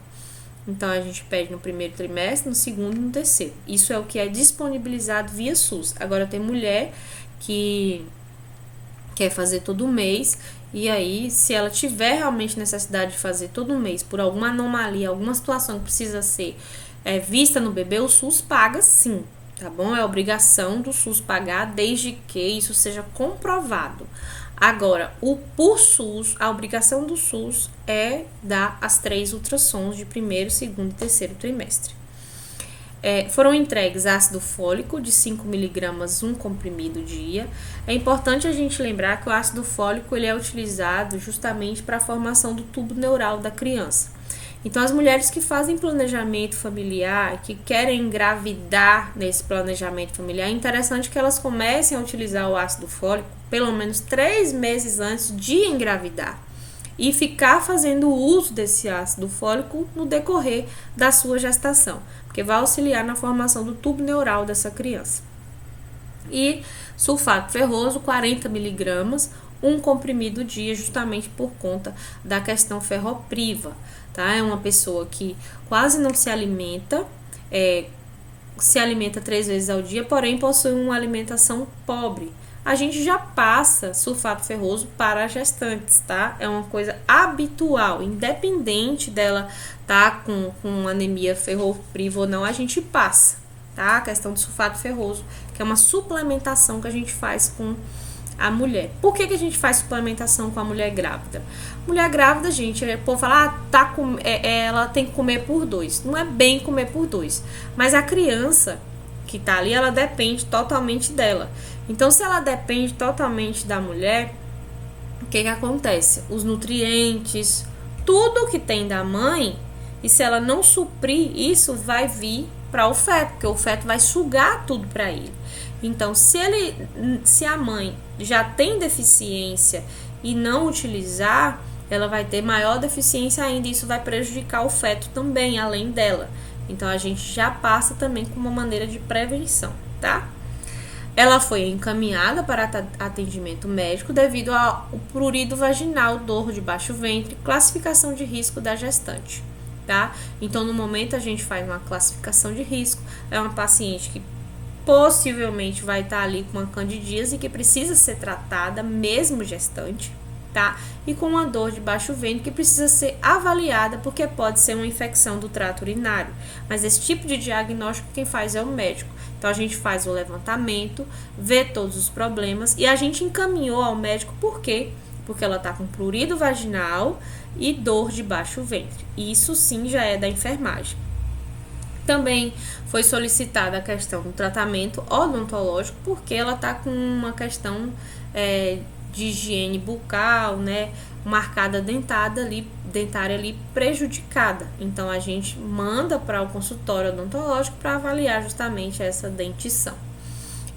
Então, a gente pede no primeiro trimestre, no segundo e no terceiro. Isso é o que é disponibilizado via SUS. Agora, tem mulher que quer fazer todo mês, e aí, se ela tiver realmente necessidade de fazer todo mês, por alguma anomalia, alguma situação que precisa ser vista no bebê, o SUS paga sim, tá bom? É obrigação do SUS pagar, desde que isso seja comprovado. Agora, por SUS, a obrigação do SUS é dar as 3 ultrassons de primeiro, segundo e terceiro trimestre. Foram entregues ácido fólico de 5 mg, um comprimido dia. É importante a gente lembrar que o ácido fólico ele é utilizado justamente para a formação do tubo neural da criança. Então, as mulheres que fazem planejamento familiar, que querem engravidar nesse planejamento familiar, é interessante que elas comecem a utilizar o ácido fólico pelo menos 3 meses antes de engravidar e ficar fazendo uso desse ácido fólico no decorrer da sua gestação, porque vai auxiliar na formação do tubo neural dessa criança. E sulfato ferroso, 40 mg, um comprimido dia, justamente por conta da questão ferropriva. Tá? É uma pessoa que quase não se alimenta, se alimenta 3 vezes ao dia, porém possui uma alimentação pobre. A gente já passa sulfato ferroso para as gestantes, tá? É uma coisa habitual, independente dela tá com anemia ferropriva ou não, a gente passa, tá? A questão do sulfato ferroso, que é uma suplementação que a gente faz com a mulher. Por que a gente faz suplementação com a mulher grávida? Mulher grávida, gente, o povo fala, ela tem que comer por 2. Não é bem comer por 2, mas a criança que tá ali, ela depende totalmente dela. Então, se ela depende totalmente da mulher, o que acontece? Os nutrientes, tudo que tem da mãe, e se ela não suprir, isso vai vir para o feto, porque o feto vai sugar tudo para ele. Então, se a mãe já tem deficiência e não utilizar, ela vai ter maior deficiência ainda, e isso vai prejudicar o feto também, além dela. Então, a gente já passa também com uma maneira de prevenção, tá? Ela foi encaminhada para atendimento médico devido ao prurido vaginal, dor de baixo ventre, classificação de risco da gestante, tá? Então, no momento, a gente faz uma classificação de risco. É uma paciente que possivelmente vai estar ali com uma candidíase que precisa ser tratada, mesmo gestante, tá? E com uma dor de baixo ventre que precisa ser avaliada, porque pode ser uma infecção do trato urinário. Mas esse tipo de diagnóstico quem faz é o médico. Então, a gente faz o levantamento, vê todos os problemas e a gente encaminhou ao médico. Por quê? Porque ela está com prurido vaginal e dor de baixo ventre. Isso sim já é da enfermagem. Também foi solicitada a questão do tratamento odontológico, porque ela está com uma questão de higiene bucal, né, marcada dentária ali prejudicada. Então, a gente manda para o consultório odontológico para avaliar justamente essa dentição.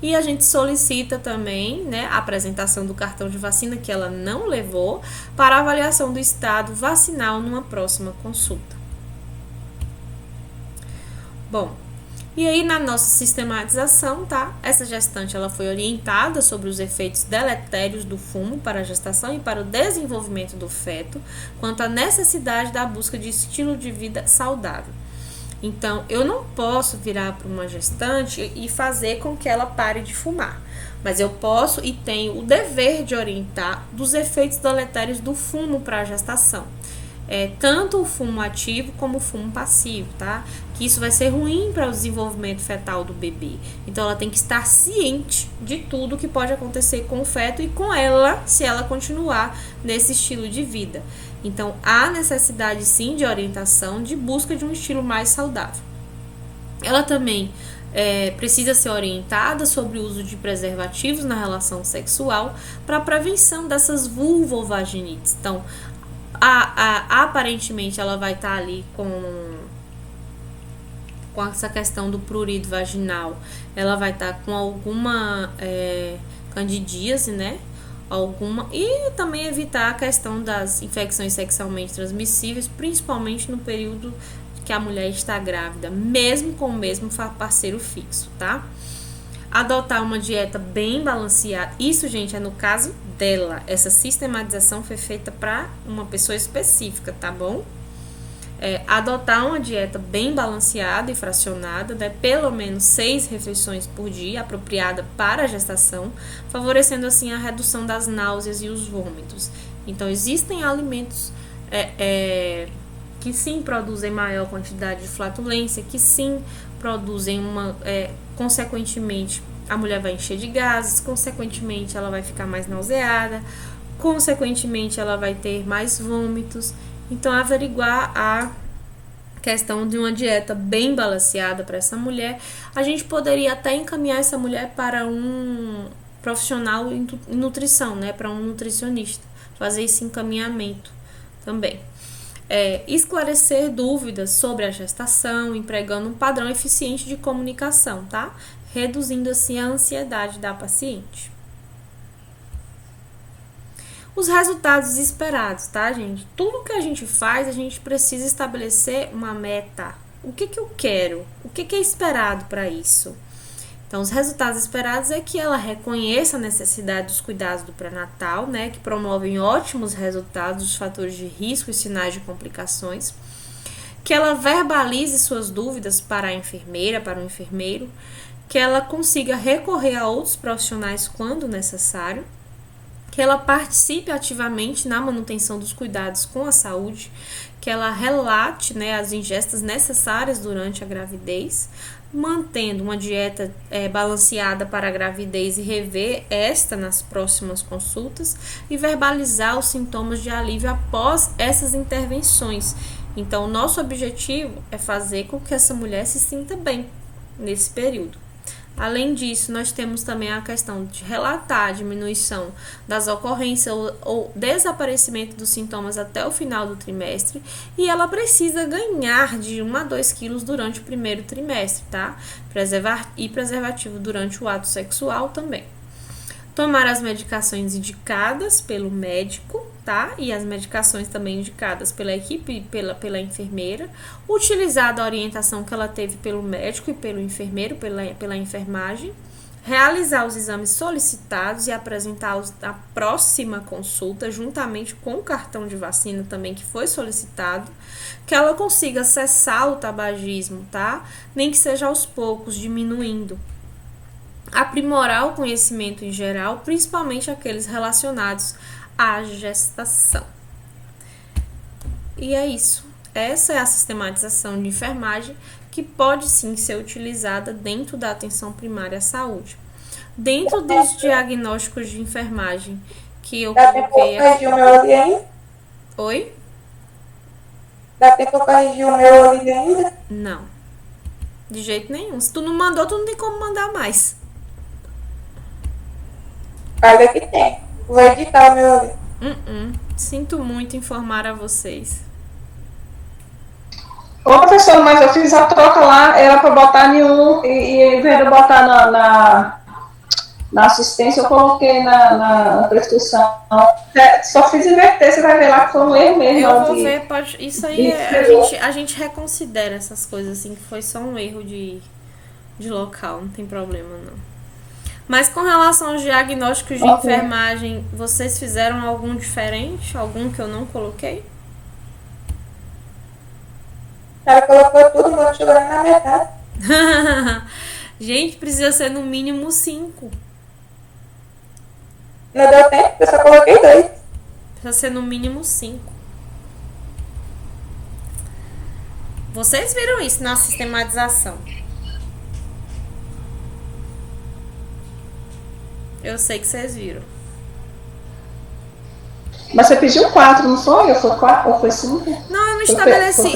E a gente solicita também, né, a apresentação do cartão de vacina que ela não levou para avaliação do estado vacinal numa próxima consulta. Bom, e aí na nossa sistematização, tá? Essa gestante ela foi orientada sobre os efeitos deletérios do fumo para a gestação e para o desenvolvimento do feto, quanto à necessidade da busca de estilo de vida saudável. Então, eu não posso virar para uma gestante e fazer com que ela pare de fumar, mas eu posso e tenho o dever de orientar dos efeitos deletérios do fumo para a gestação. Tanto o fumo ativo como o fumo passivo, tá? Que isso vai ser ruim para o desenvolvimento fetal do bebê. Então, ela tem que estar ciente de tudo que pode acontecer com o feto e com ela, se ela continuar nesse estilo de vida. Então, há necessidade sim de orientação, de busca de um estilo mais saudável. Ela também precisa ser orientada sobre o uso de preservativos na relação sexual para a prevenção dessas vulvovaginites. Então, Aparentemente ela vai estar ali com essa questão do prurido vaginal, ela vai estar com alguma candidíase, né? E também evitar a questão das infecções sexualmente transmissíveis, principalmente no período que a mulher está grávida, mesmo com o mesmo parceiro fixo, tá? Adotar uma dieta bem balanceada, isso, gente, é no caso dela. Essa sistematização foi feita para uma pessoa específica, tá bom? Adotar uma dieta bem balanceada e fracionada, né, pelo menos 6 refeições por dia, apropriada para a gestação, favorecendo assim a redução das náuseas e os vômitos. Então, existem alimentos que sim produzem maior quantidade de flatulência, que sim produzem consequentemente, a mulher vai encher de gases, consequentemente ela vai ficar mais nauseada, consequentemente ela vai ter mais vômitos. Então, averiguar a questão de uma dieta bem balanceada para essa mulher, a gente poderia até encaminhar essa mulher para um profissional em nutrição, né, para um nutricionista, fazer esse encaminhamento também. Esclarecer dúvidas sobre a gestação, empregando um padrão eficiente de comunicação, tá? Reduzindo assim a ansiedade da paciente. Os resultados esperados, tá, gente? Tudo que a gente faz, a gente precisa estabelecer uma meta. O que eu quero? O que é esperado para isso? Então, os resultados esperados é que ela reconheça a necessidade dos cuidados do pré-natal, né, que promovem ótimos resultados dos fatores de risco e sinais de complicações, que ela verbalize suas dúvidas para a enfermeira, para o enfermeiro, que ela consiga recorrer a outros profissionais quando necessário, que ela participe ativamente na manutenção dos cuidados com a saúde, que ela relate, né, as ingestas necessárias durante a gravidez, mantendo uma dieta balanceada para a gravidez e rever esta nas próximas consultas e verbalizar os sintomas de alívio após essas intervenções. Então, o nosso objetivo é fazer com que essa mulher se sinta bem nesse período. Além disso, nós temos também a questão de relatar a diminuição das ocorrências ou desaparecimento dos sintomas até o final do trimestre, e ela precisa ganhar de 1 a 2 quilos durante o primeiro trimestre, tá? Preservativo durante o ato sexual também. Tomar as medicações indicadas pelo médico, tá? E as medicações também indicadas pela equipe, pela enfermeira. Utilizar a orientação que ela teve pelo médico e pelo enfermeiro, pela enfermagem. Realizar os exames solicitados e apresentá-los na próxima consulta, juntamente com o cartão de vacina também que foi solicitado. Que ela consiga cessar o tabagismo, tá? Nem que seja aos poucos, diminuindo. Aprimorar o conhecimento em geral, principalmente aqueles relacionados à gestação. E é isso. Essa é a sistematização de enfermagem que pode sim ser utilizada dentro da atenção primária à saúde. Dentro dos diagnósticos de enfermagem que eu coloquei aqui. Oi? Dá tempo eu corrigir o meu ali ainda? Não. De jeito nenhum. Se tu não mandou, tu não tem como mandar mais. Olha que tem. Vou editar o meu ali. Sinto muito informar a vocês. Ô, professor, mas eu fiz a troca lá, era para botar nenhum, e em vez de eu botar na assistência, eu coloquei na prescrição. Só fiz inverter, você vai ver lá que foi um erro mesmo. Eu vou ver, pode. Isso aí a gente reconsidera essas coisas, assim, que foi só um erro de local, não tem problema não. Mas com relação aos diagnósticos de enfermagem, vocês fizeram algum diferente? Algum que eu não coloquei? Ela colocou tudo, mas chegou na metade. Gente, precisa ser no mínimo 5. Não deu tempo, eu só coloquei 2. Precisa ser no mínimo 5. Vocês viram isso na sistematização. Eu sei que vocês viram. Mas você pediu 4, não foi? Ou foi 4? Ou foi 5? Não, eu não estabeleci.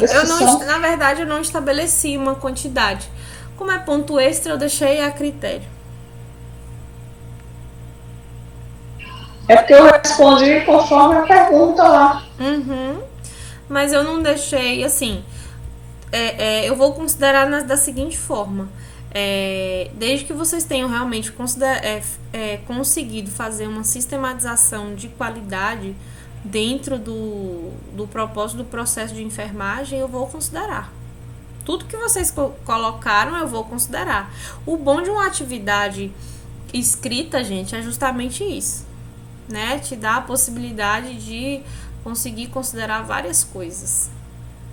Na verdade, eu não estabeleci uma quantidade. Como é ponto extra, eu deixei a critério. É porque eu respondi conforme a pergunta lá. Mas eu não deixei, assim, eu vou considerar da seguinte forma. Desde que vocês tenham realmente conseguido fazer uma sistematização de qualidade dentro do propósito do processo de enfermagem, eu vou considerar. Tudo que vocês colocaram, eu vou considerar. O bom de uma atividade escrita, gente, é justamente isso, né? Te dá a possibilidade de conseguir considerar várias coisas.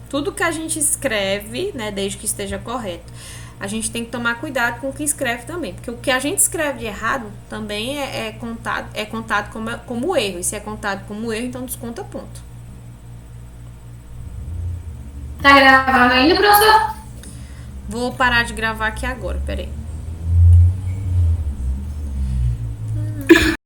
Tudo que a gente escreve, né, desde que esteja correto, a gente tem que tomar cuidado com o que escreve também, porque o que a gente escreve de errado também é contado como erro. E se é contado como erro, então desconta ponto. Tá gravando ainda, professor? Vou parar de gravar aqui agora, peraí.